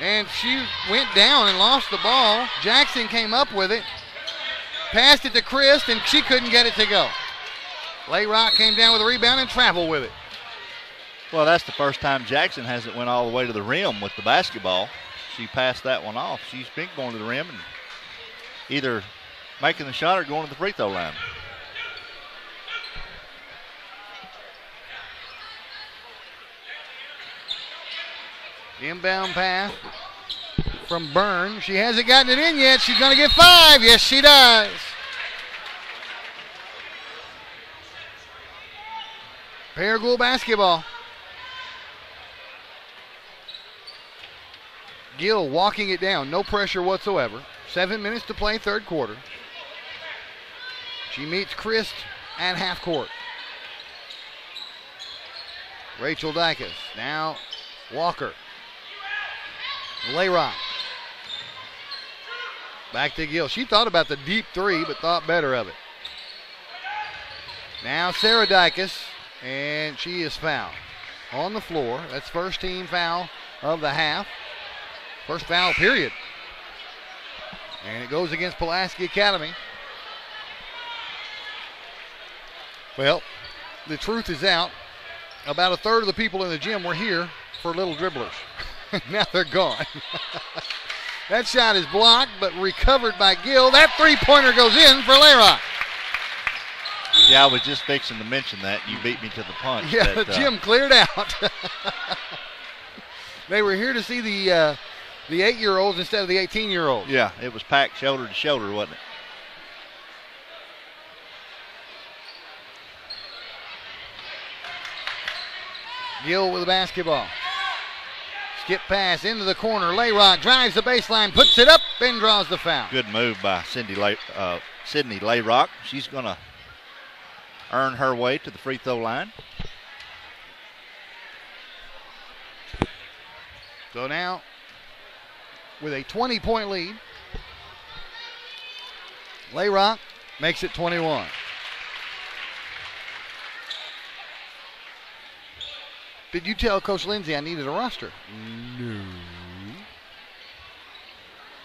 And she went down and lost the ball. Jackson came up with it. Passed it to Chris, and she couldn't get it to go. Layrock came down with a rebound and traveled with it. Well, that's the first time Jackson hasn't went all the way to the rim with the basketball. She passed that one off. She's been going to the rim and either making the shot or going to the free throw line. Inbound pass from Byrne. She hasn't gotten it in yet. She's going to get 5. Yes, she does. Paragould basketball. Gill walking it down. No pressure whatsoever. 7 minutes to play, third quarter. She meets Christ at half court. Rachel Dykus. Now Walker. Layrock. Back to Gill. She thought about the deep three, but thought better of it. Now Sarah Dykus, and she is fouled on the floor. That's first team foul of the half. First foul, period. And it goes against Pulaski Academy. Well, the truth is out. About a third of the people in the gym were here for little dribblers. Now they're gone. That shot is blocked, but recovered by Gill. That three-pointer goes in for Layrock. Yeah, I was just fixing to mention that. You beat me to the punch. Yeah, that, the gym cleared out. They were here to see the 8-year-olds instead of the 18-year-olds. Yeah, it was packed shoulder to shoulder, wasn't it? Gill with the basketball. Skip pass into the corner. Layrock drives the baseline, puts it up, and draws the foul. Good move by Sydney Layrock. She's going to earn her way to the free throw line. So now, with a 20-point lead, Layrock makes it 21. Did you tell Coach Lindsey I needed a roster? No.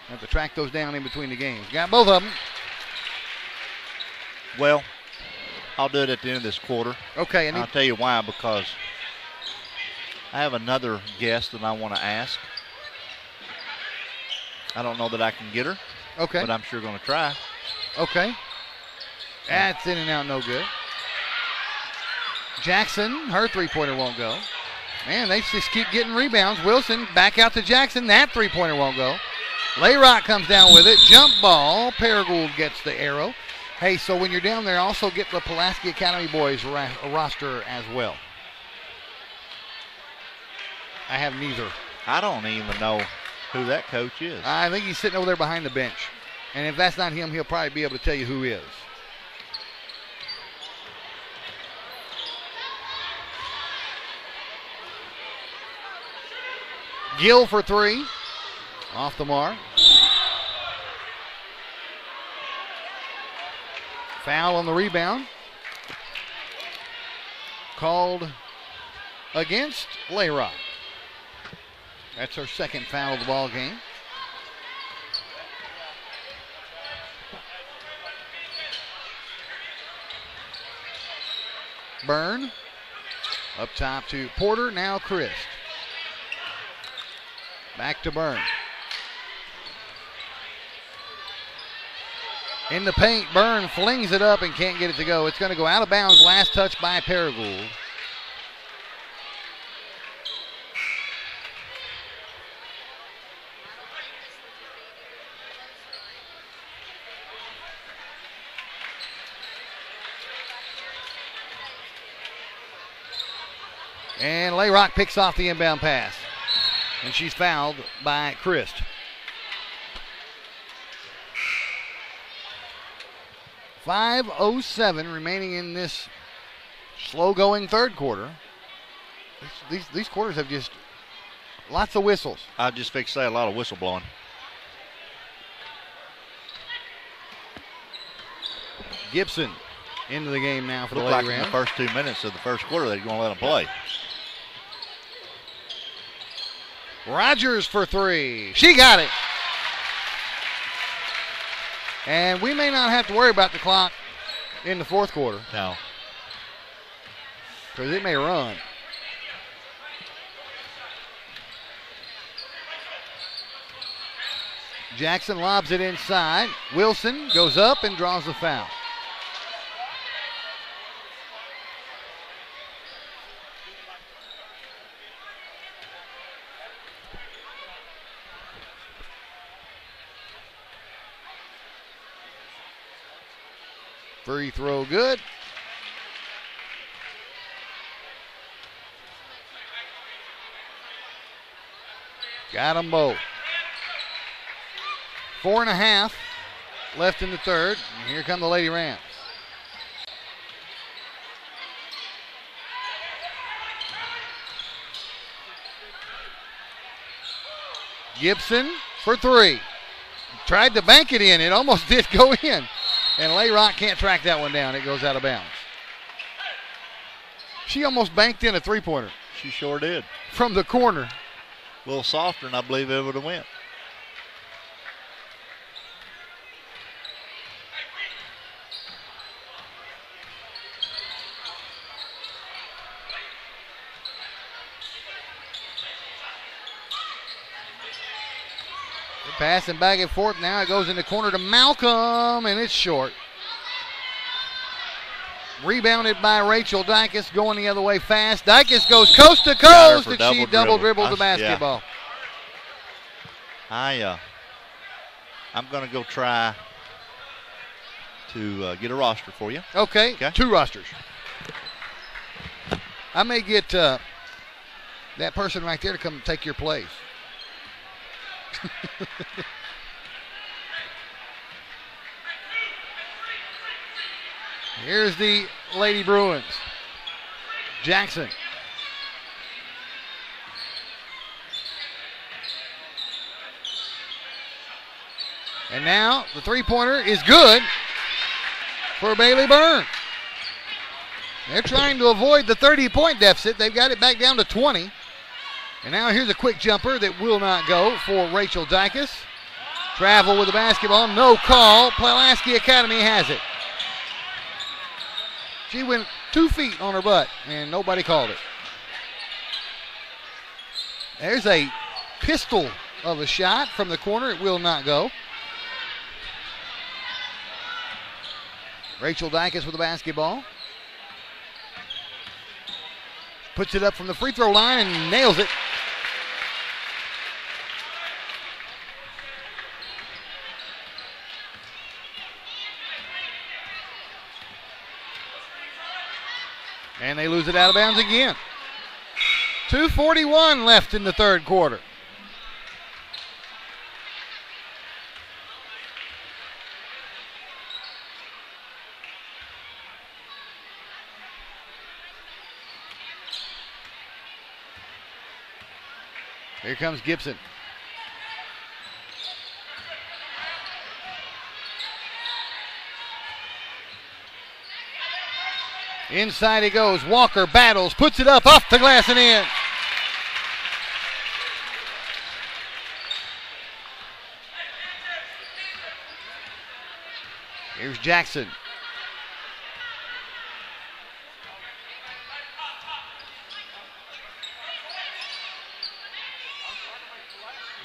I have to track those down in between the games. Got both of them. Well, I'll do it at the end of this quarter. Okay. I'll tell you why, because I have another guest that I want to ask. I don't know that I can get her. Okay. But I'm sure going to try. Okay. That's in and out, no good. Jackson, her three-pointer won't go. Man, they just keep getting rebounds. Wilson back out to Jackson. That three-pointer won't go. Layrock comes down with it. Jump ball. Paragould gets the arrow. Hey, so when you're down there, also get the Pulaski Academy boys roster as well. I have neither. I don't even know who that coach is. I think he's sitting over there behind the bench. And if that's not him, he'll probably be able to tell you who is. Gill for three. Off the mark. Foul on the rebound. Called against Layrock. That's her second foul of the ball game. Byrne. Up top to Porter. Now Christ. Back to Byrne. In the paint, Byrne flings it up and can't get it to go. It's going to go out of bounds. Last touch by Paragould. And Layrock picks off the inbound pass. And she's fouled by Christ. .507 remaining in this slow-going third quarter. These quarters have just lots of whistles. I just fixed to say a lot of whistle blowing. Gibson into the game now for the Looked Lady like in Rams. the first 2 minutes of the first quarter they're going to let them play. Rogers for three. She got it. And we may not have to worry about the clock in the fourth quarter. No. Because it may run. Jackson lobs it inside. Wilson goes up and draws the foul. Free throw good. Got them both. 4.5 left in the third. And here come the Lady Rams. Gibson for 3. Tried to bank it in. It almost did go in. And Layrock can't track that one down. It goes out of bounds. She almost banked in a three-pointer. She sure did. From the corner. A little softer, and I believe it would have went. Passing back and forth. Now it goes in the corner to Malcolm, and it's short. Rebounded by Rachel Dykes, going the other way fast. Dykes goes coast to coast, and she double dribbled the basketball. Yeah. I'm going to go try to get a roster for you. Okay. 2 rosters. I may get that person right there to come take your place. Here's the Lady Bruins. Jackson. And now the three-pointer is good for Bailey Byrne. They're trying to avoid the 30-point deficit. They've got it back down to 20. And now here's a quick jumper that will not go for Rachel Dykes. Travel with the basketball, no call. Pulaski Academy has it. She went 2 feet on her butt, and nobody called it. There's a pistol of a shot from the corner. It will not go. Rachel Dykes with the basketball. Puts it up from the free throw line and nails it. And they lose it out of bounds again. 2:41 left in the third quarter. Here comes Gibson. Inside he goes. Walker battles, puts it up, off the glass and in. Here's Jackson.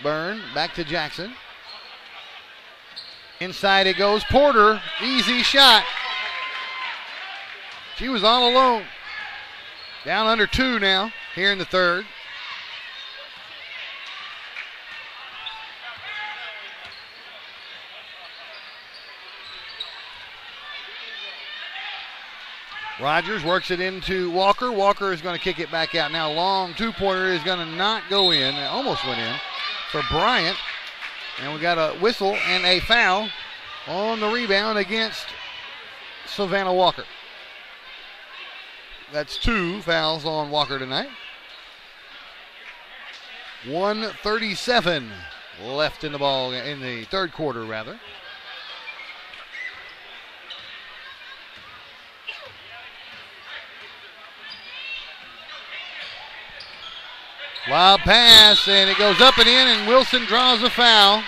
Byrne, back to Jackson. Inside it goes. Porter, easy shot. She was all alone. Down under 2 now, here in the third. Rogers works it into Walker. Walker is going to kick it back out. Now long two-pointer is going to not go in. It almost went in for Bryant. And we got a whistle and a foul on the rebound against Savannah Walker. That's 2 fouls on Walker tonight. 1:37 left in the ball, in the third quarter, rather. Lob pass, and it goes up and in, and Wilson draws a foul.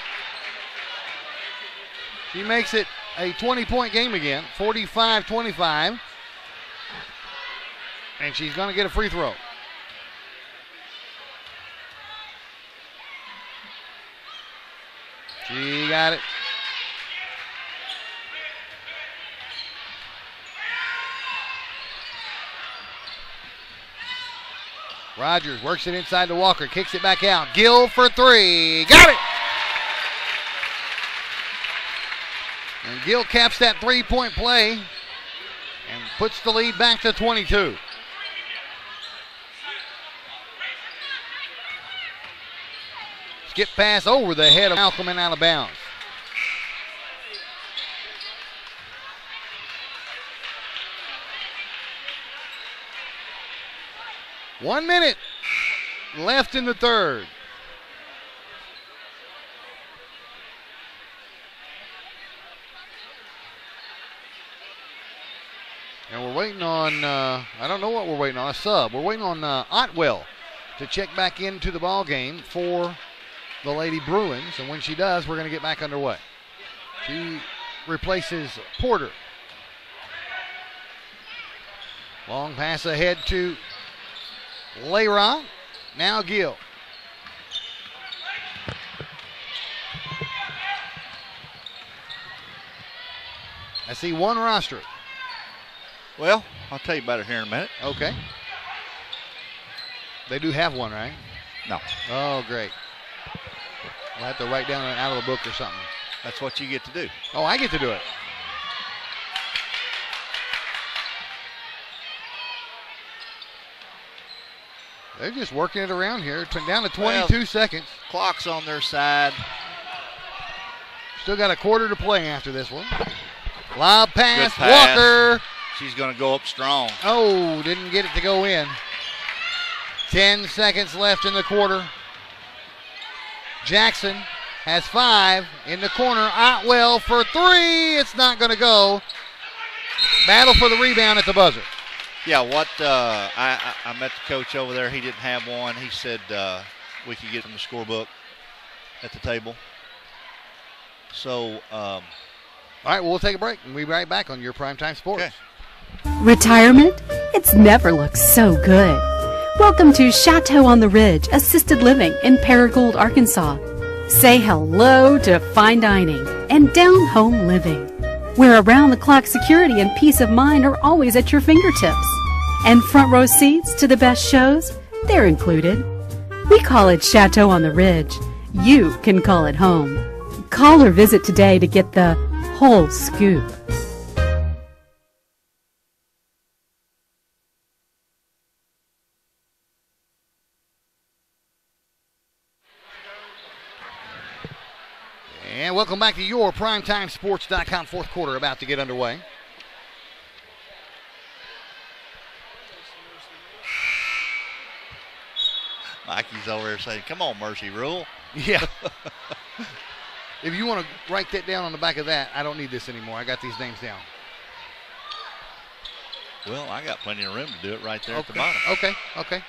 She makes it a 20-point game again, 45-25. And she's going to get a free throw. She got it. Rogers works it inside to Walker, kicks it back out. Gill for 3. Got it! And Gill caps that three-point play and puts the lead back to 22. Skip pass over the head of Malcolm and out of bounds. 1 minute left in the third. And we're waiting on, I don't know what we're waiting on, a sub. We're waiting on Otwell to check back into the ball game for the Lady Bruins. And when she does, we're going to get back underway. She replaces Porter. Long pass ahead to Layra. Now Gill. I see one roster. Well, I'll tell you about it here in a minute. Okay. They do have one, right? No. Oh, great. We'll have to write down out of the book or something. That's what you get to do. Oh, I get to do it. They're just working it around here. Down to 22 seconds. Clock's on their side. Still got a quarter to play after this one. Lob pass, Good pass. Walker. She's going to go up strong. Oh, didn't get it to go in. 10 seconds left in the quarter. Jackson has 5 in the corner. Otwell for 3. It's not going to go. Battle for the rebound at the buzzer. Yeah, what I met the coach over there. He didn't have one. He said we could get from the scorebook at the table. So, all right, well, we'll take a break and we'll be right back on your Primetime Sports. Okay. Retirement? It's never looked so good. Welcome to Chateau on the Ridge Assisted Living in Paragould, Arkansas. Say hello to fine dining and down-home living, where around-the-clock security and peace of mind are always at your fingertips. And front row seats to the best shows, they're included. We call it Chateau on the Ridge. You can call it home. Call or visit today to get the whole scoop. And welcome back to your PrimetimeSports.com fourth quarter about to get underway. Mikey's over there saying, come on, Mercy Rule. Yeah. If you want to write that down on the back of that, I don't need this anymore. I got these names down. Well, I got plenty of room to do it right there Okay. at the bottom. Okay.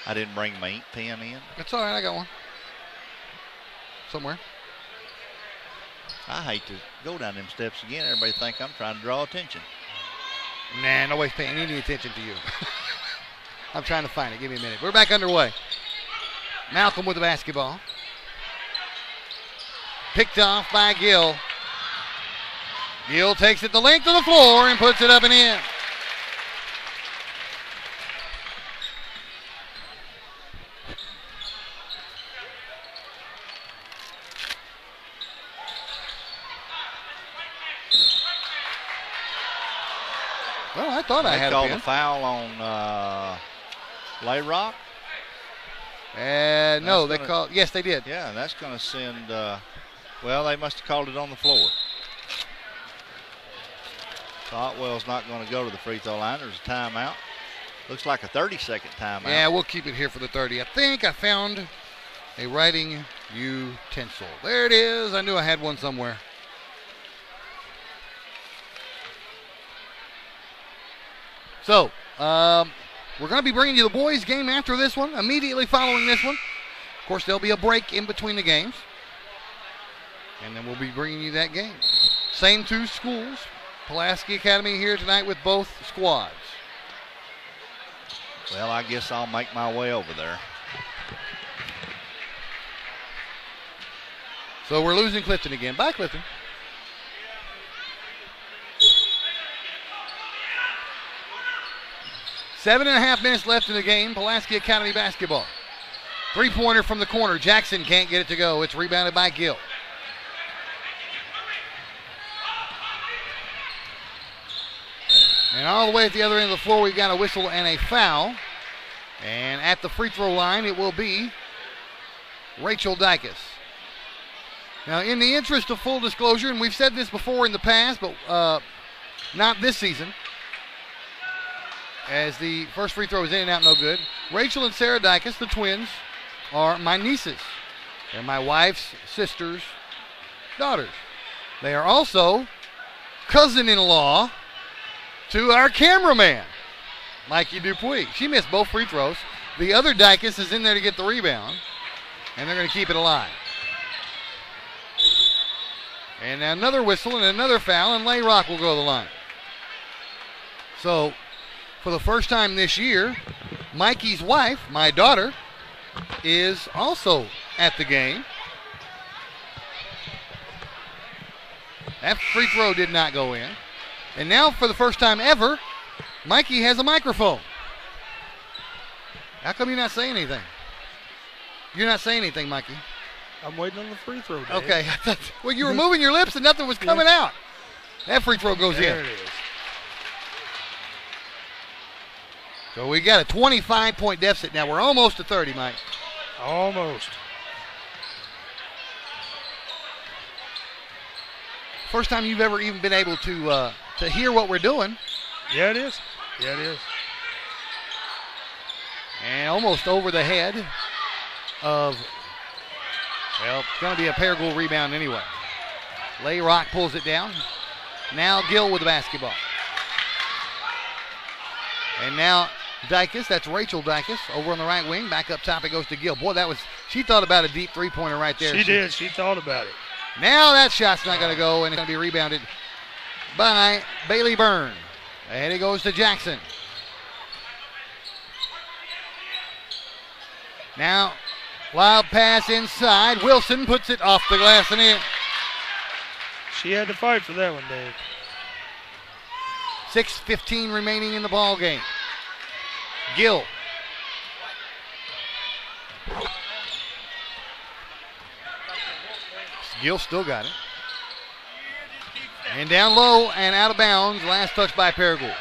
I didn't bring my ink pen in. That's all right. I got one. Somewhere. I hate to go down them steps again. Everybody think I'm trying to draw attention. Nah, nobody's paying any attention to you. I'm trying to find it. Give me a minute. We're back underway. Malcolm with the basketball. Picked off by Gill. Gill takes it the length of the floor and puts it up and in. Well, I thought I had a called pin. a foul on Layrock. No, they called. Yes, they did. Yeah, that's going to send. Well, they must have called it on the floor. So Otwell's not going to go to the free throw line. There's a timeout. Looks like a 30-second timeout. Yeah, we'll keep it here for the 30. I think I found a writing utensil. There it is. I knew I had one somewhere. So, we're going to be bringing you the boys' game after this one, immediately following this one. Of course, there'll be a break in between the games. And then we'll be bringing you that game. Same two schools. Pulaski Academy here tonight with both squads. Well, I guess I'll make my way over there. So we're losing Clifton again. Bye, Clifton. Seven and a half minutes left in the game. Pulaski Academy basketball. Three-pointer from the corner. Jackson can't get it to go. It's rebounded by Gill. And all the way at the other end of the floor, we've got a whistle and a foul. And at the free throw line, it will be Rachel Dykus. Now, in the interest of full disclosure, and we've said this before in the past, but not this season, as the first free throw is in and out, no good. Rachel and Sarah Dykes, the twins, are my nieces. They're my wife's sister's daughters. They are also cousin-in-law to our cameraman, Mikey Dupuy. She missed both free throws. The other Dykes is in there to get the rebound, and they're going to keep it alive. And another whistle and another foul, and Layrock will go to the line. So, for the first time this year, Mikey's wife, my daughter, is also at the game. That free throw did not go in. And now, for the first time ever, Mikey has a microphone. How come you're not saying anything? You're not saying anything, Mikey. I'm waiting on the free throw, Dave. Okay. Well, you were moving your lips and nothing was coming out. That free throw goes in. There it is. So we got a 25-point deficit now. We're almost to 30, Mike. Almost. First time you've ever even been able to hear what we're doing. Yeah, it is. Yeah, it is. And almost over the head of, well, it's going to be a Paragould rebound anyway. Layrock pulls it down. Now Gill with the basketball. And now Dykes, that's Rachel Dykes, over on the right wing. Back up top, it goes to Gill. Boy, she thought about a deep three-pointer right there. She did. She thought about it. Now that shot's not going to go, and it's going to be rebounded by Bailey Byrne. And it goes to Jackson. Now, wild pass inside. Wilson puts it off the glass and in. She had to fight for that one, Dave. 6:15 remaining in the ball game. Gill. Gill still got it. And down low and out of bounds. Last touch by Paragould.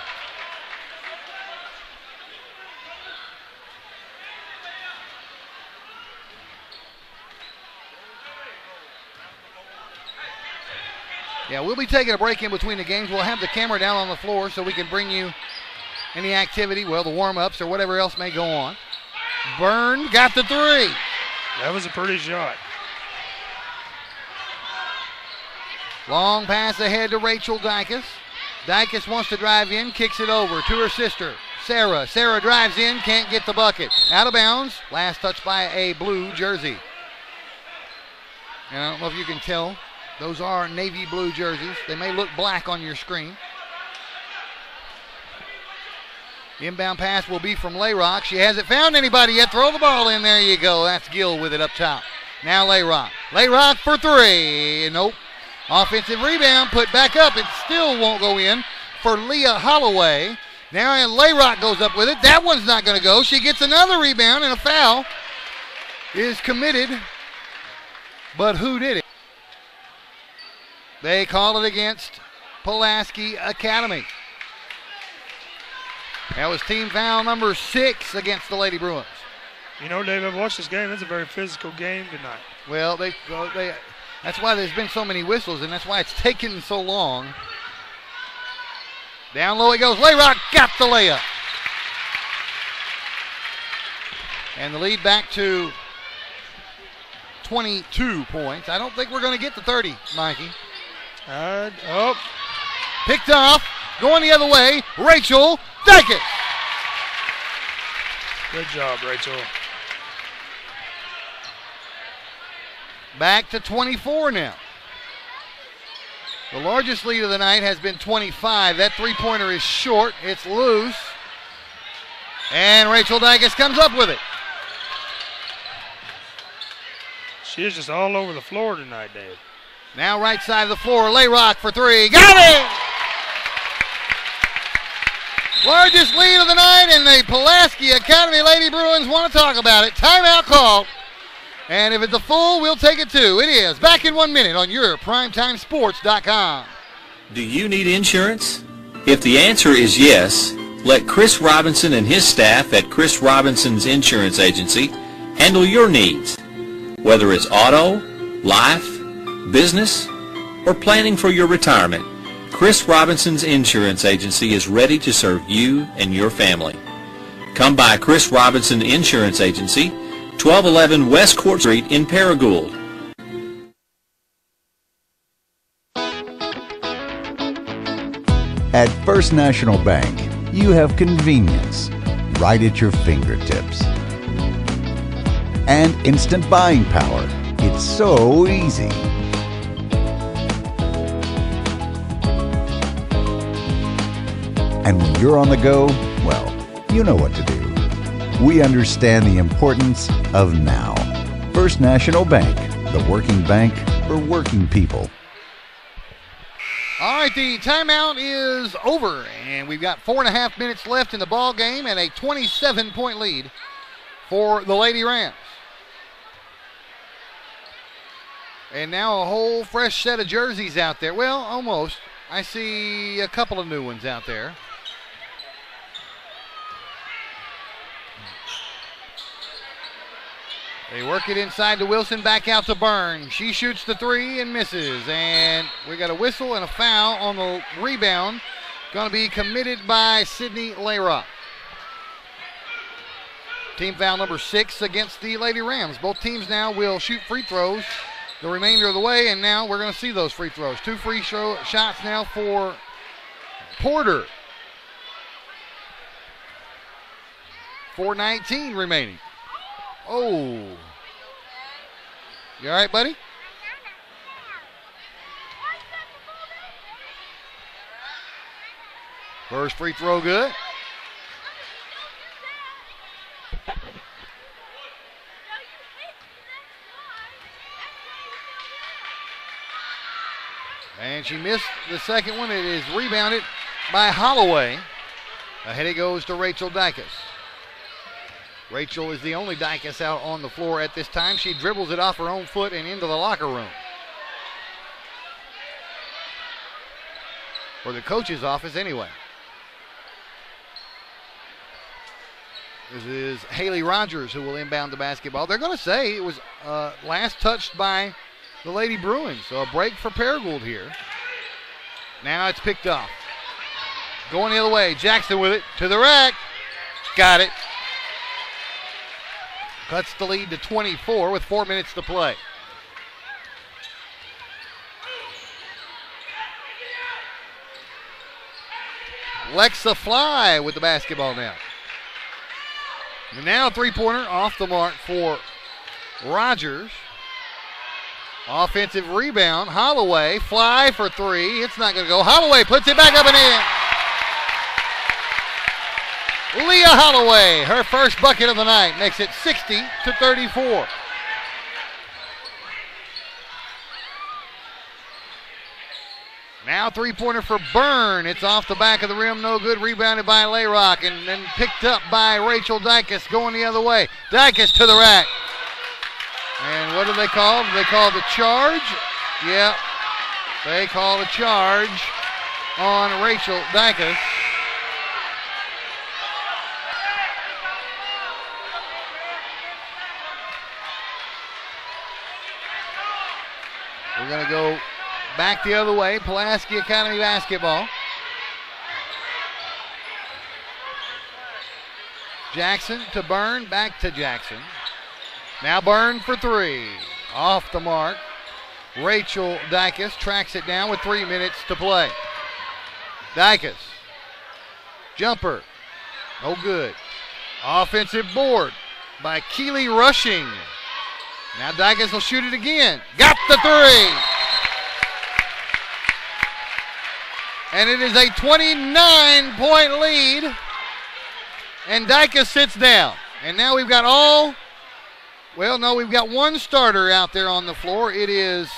Yeah, we'll be taking a break in between the games. We'll have the camera down on the floor so we can bring you any activity, well, the warm-ups or whatever else may go on. Byrne got the three. That was a pretty shot. Long pass ahead to Rachel Dykes. Dykes wants to drive in, kicks it over to her sister, Sarah. Sarah drives in, can't get the bucket. Out of bounds. Last touch by a blue jersey. And I don't know if you can tell. Those are navy blue jerseys. They may look black on your screen. Inbound pass will be from Layrock. She hasn't found anybody yet. Throw the ball in. There you go. That's Gill with it up top. Now Layrock. Layrock for three. Nope. Offensive rebound put back up. It still won't go in for Leah Holloway. Now Layrock goes up with it. That one's not going to go. She gets another rebound and a foul is committed. But who did it? They call it against Pulaski Academy. That was team foul number 6 against the Lady Bruins. You know, Dave, I've watched this game. It's a very physical game tonight. Well, that's why there's been so many whistles, and that's why it's taken so long. Down low it goes. Layrock got the layup. And the lead back to 22 points. I don't think we're going to get to 30, Mikey. Picked off. Going the other way. Rachel Dykes. Good job, Rachel. Back to 24 now. The largest lead of the night has been 25. That three-pointer is short. It's loose. And Rachel Dykes comes up with it. She is just all over the floor tonight, Dave. Now right side of the floor. Layrock for three. Got it! Largest lead of the night, and the Pulaski Academy Lady Bruins want to talk about it. Timeout call. And if it's a full, we'll take it too. It is. Back in 1 minute on your PrimetimeSports.com. Do you need insurance? If the answer is yes, let Chris Robinson and his staff at Chris Robinson's Insurance Agency handle your needs. Whether it's auto, life, business, or planning for your retirement, Chris Robinson's Insurance Agency is ready to serve you and your family. Come by Chris Robinson Insurance Agency, 1211 West Court Street in Paragould. At First National Bank, you have convenience right at your fingertips. And instant buying power. It's so easy. And when you're on the go, well, you know what to do. We understand the importance of now. First National Bank, the working bank for working people. All right, the timeout is over, and we've got 4.5 minutes left in the ball game and a 27-point lead for the Lady Rams. And now a whole fresh set of jerseys out there. Well, almost. I see a couple of new ones out there. They work it inside to Wilson, back out to Byrne. She shoots the three and misses. And we got a whistle and a foul on the rebound. Going to be committed by Sydney Layrock. Team foul number 6 against the Lady Rams. Both teams now will shoot free throws the remainder of the way, and now we're going to see those free throws. 2 free throw shots now for Porter. 4:19 remaining. Oh. You all right, buddy? First free throw good. And she missed the second one. It is rebounded by Holloway. Ahead it goes to Rachel Dykus. Rachel is the only Dykus out on the floor at this time. She dribbles it off her own foot and into the locker room. Or the coach's office anyway. This is Haley Rogers who will inbound the basketball. They're going to say it was last touched by the Lady Bruins. So a break for Paragould here. Now it's picked off. Going the other way. Jackson with it to the rack. Got it. Cuts the lead to 24 with 4 minutes to play. Lexa Fly with the basketball now. And now a three-pointer off the mark for Rogers. Offensive rebound. Holloway. Fly for three. It's not going to go. Holloway puts it back up and in. Leah Holloway, her first bucket of the night, makes it 60-34. Now three-pointer for Byrne. It's off the back of the rim, no good. Rebounded by Layrock and then picked up by Rachel Dykus going the other way. Dykus to the rack. And what do they call? Do they call the charge? Yeah, they call the charge on Rachel Dykus. We're going to go back the other way. Pulaski Academy basketball. Jackson to Byrne, back to Jackson. Now Byrne for three. Off the mark. Rachel Dykus tracks it down with 3 minutes to play. Dykus. Jumper. No good. Offensive board by Keeley Rushing. Now Dykus will shoot it again. Got the three. And it is a 29-point lead. And Dykus sits down. And now we've got we've got one starter out there on the floor. It is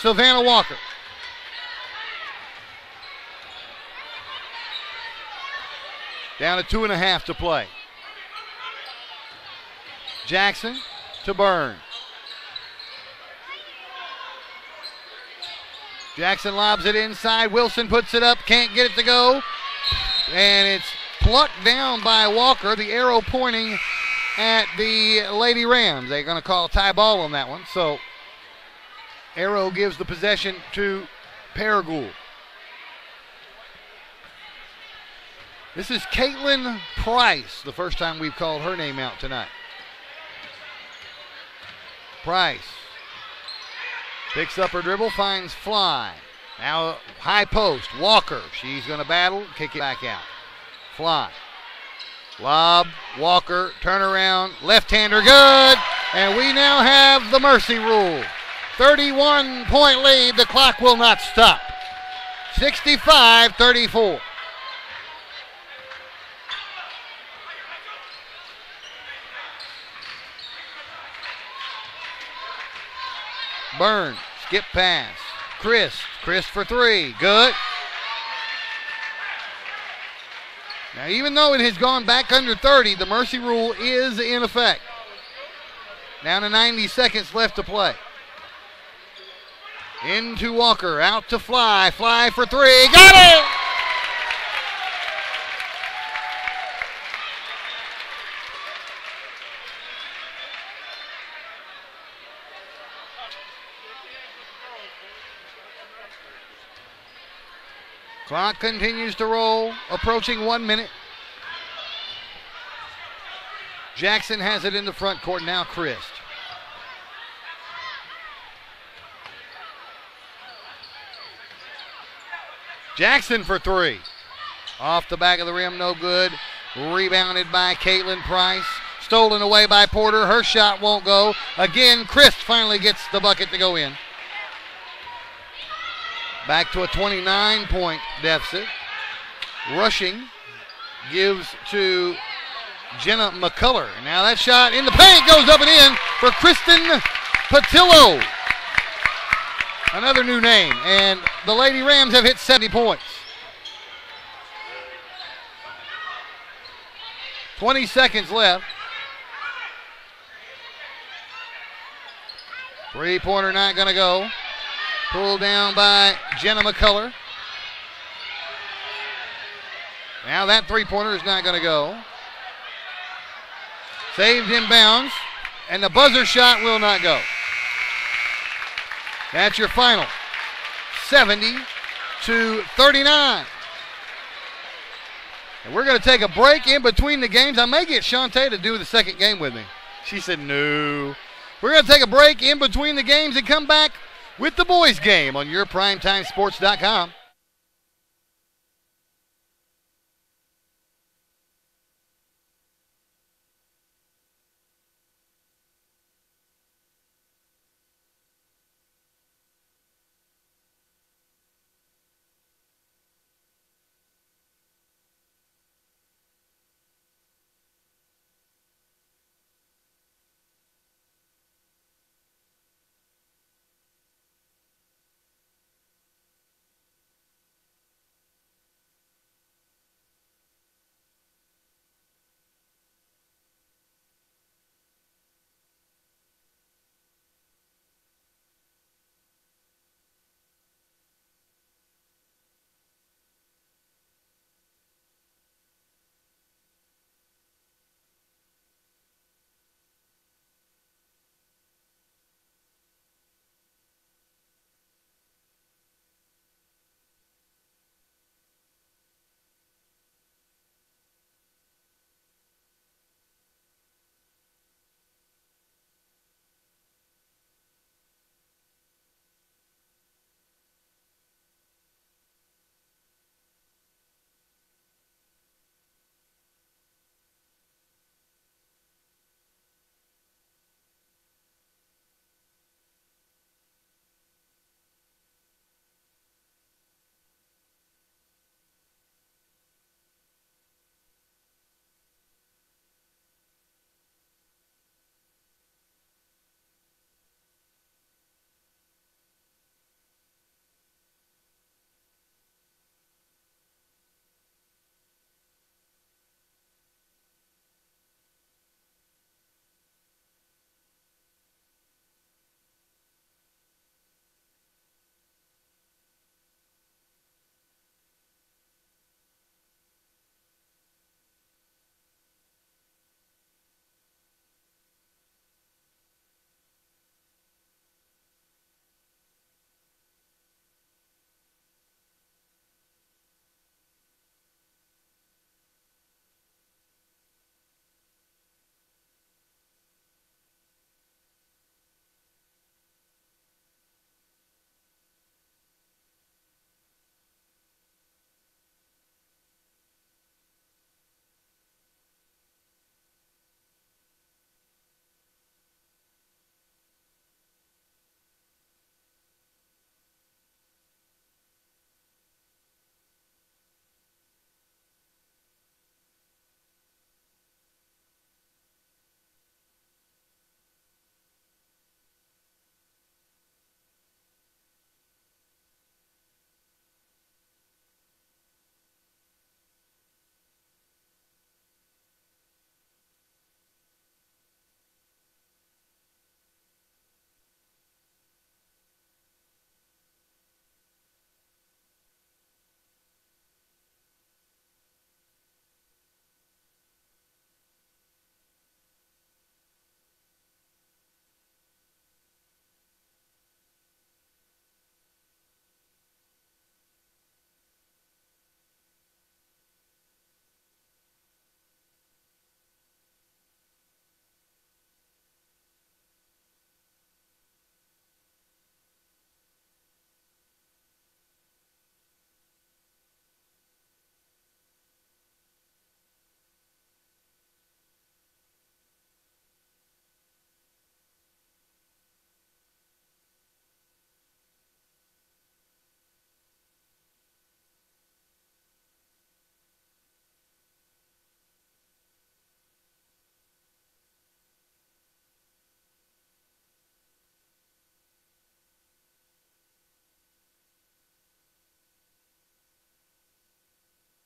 Savannah Walker. Down to 2.5 to play. Jackson to Byrne. Jackson lobs it inside. Wilson puts it up. Can't get it to go. And it's plucked down by Walker. The arrow pointing at the Lady Rams. They're going to call a tie ball on that one. So arrow gives the possession to Paragould. This is Caitlin Price, the first time we've called her name out tonight. Price picks up her dribble, finds Fly. Now high post, Walker. She's going to battle, kick it back out. Fly. Lob, Walker, turnaround, left-hander, good. And we now have the mercy rule. 31-point lead, the clock will not stop. 65-34. Burns, skip pass. Chris for three, good. Now, even though it has gone back under 30, the mercy rule is in effect. Down to 90 seconds left to play. Into Walker, out to Fly. Fly for three, got it! Clock continues to roll, approaching 1 minute. Jackson has it in the front court, now Christ. Jackson for three. Off the back of the rim, no good. Rebounded by Caitlin Price. Stolen away by Porter. Her shot won't go. Again, Christ finally gets the bucket to go in. Back to a 29-point deficit. Rushing gives to Jenna McCullough. Now that shot in the paint goes up and in for Kristen Patillo. Another new name. And the Lady Rams have hit 70 points. 20 seconds left. Three-pointer not going to go. Pulled down by Jenna McCullough. Now that three-pointer is not going to go. Saved inbounds, and the buzzer shot will not go. That's your final. 70-39. And we're going to take a break in between the games. I may get Shantae to do the second game with me. She said no. We're going to take a break in between the games and come back with the boys game on your PrimetimeSports.com.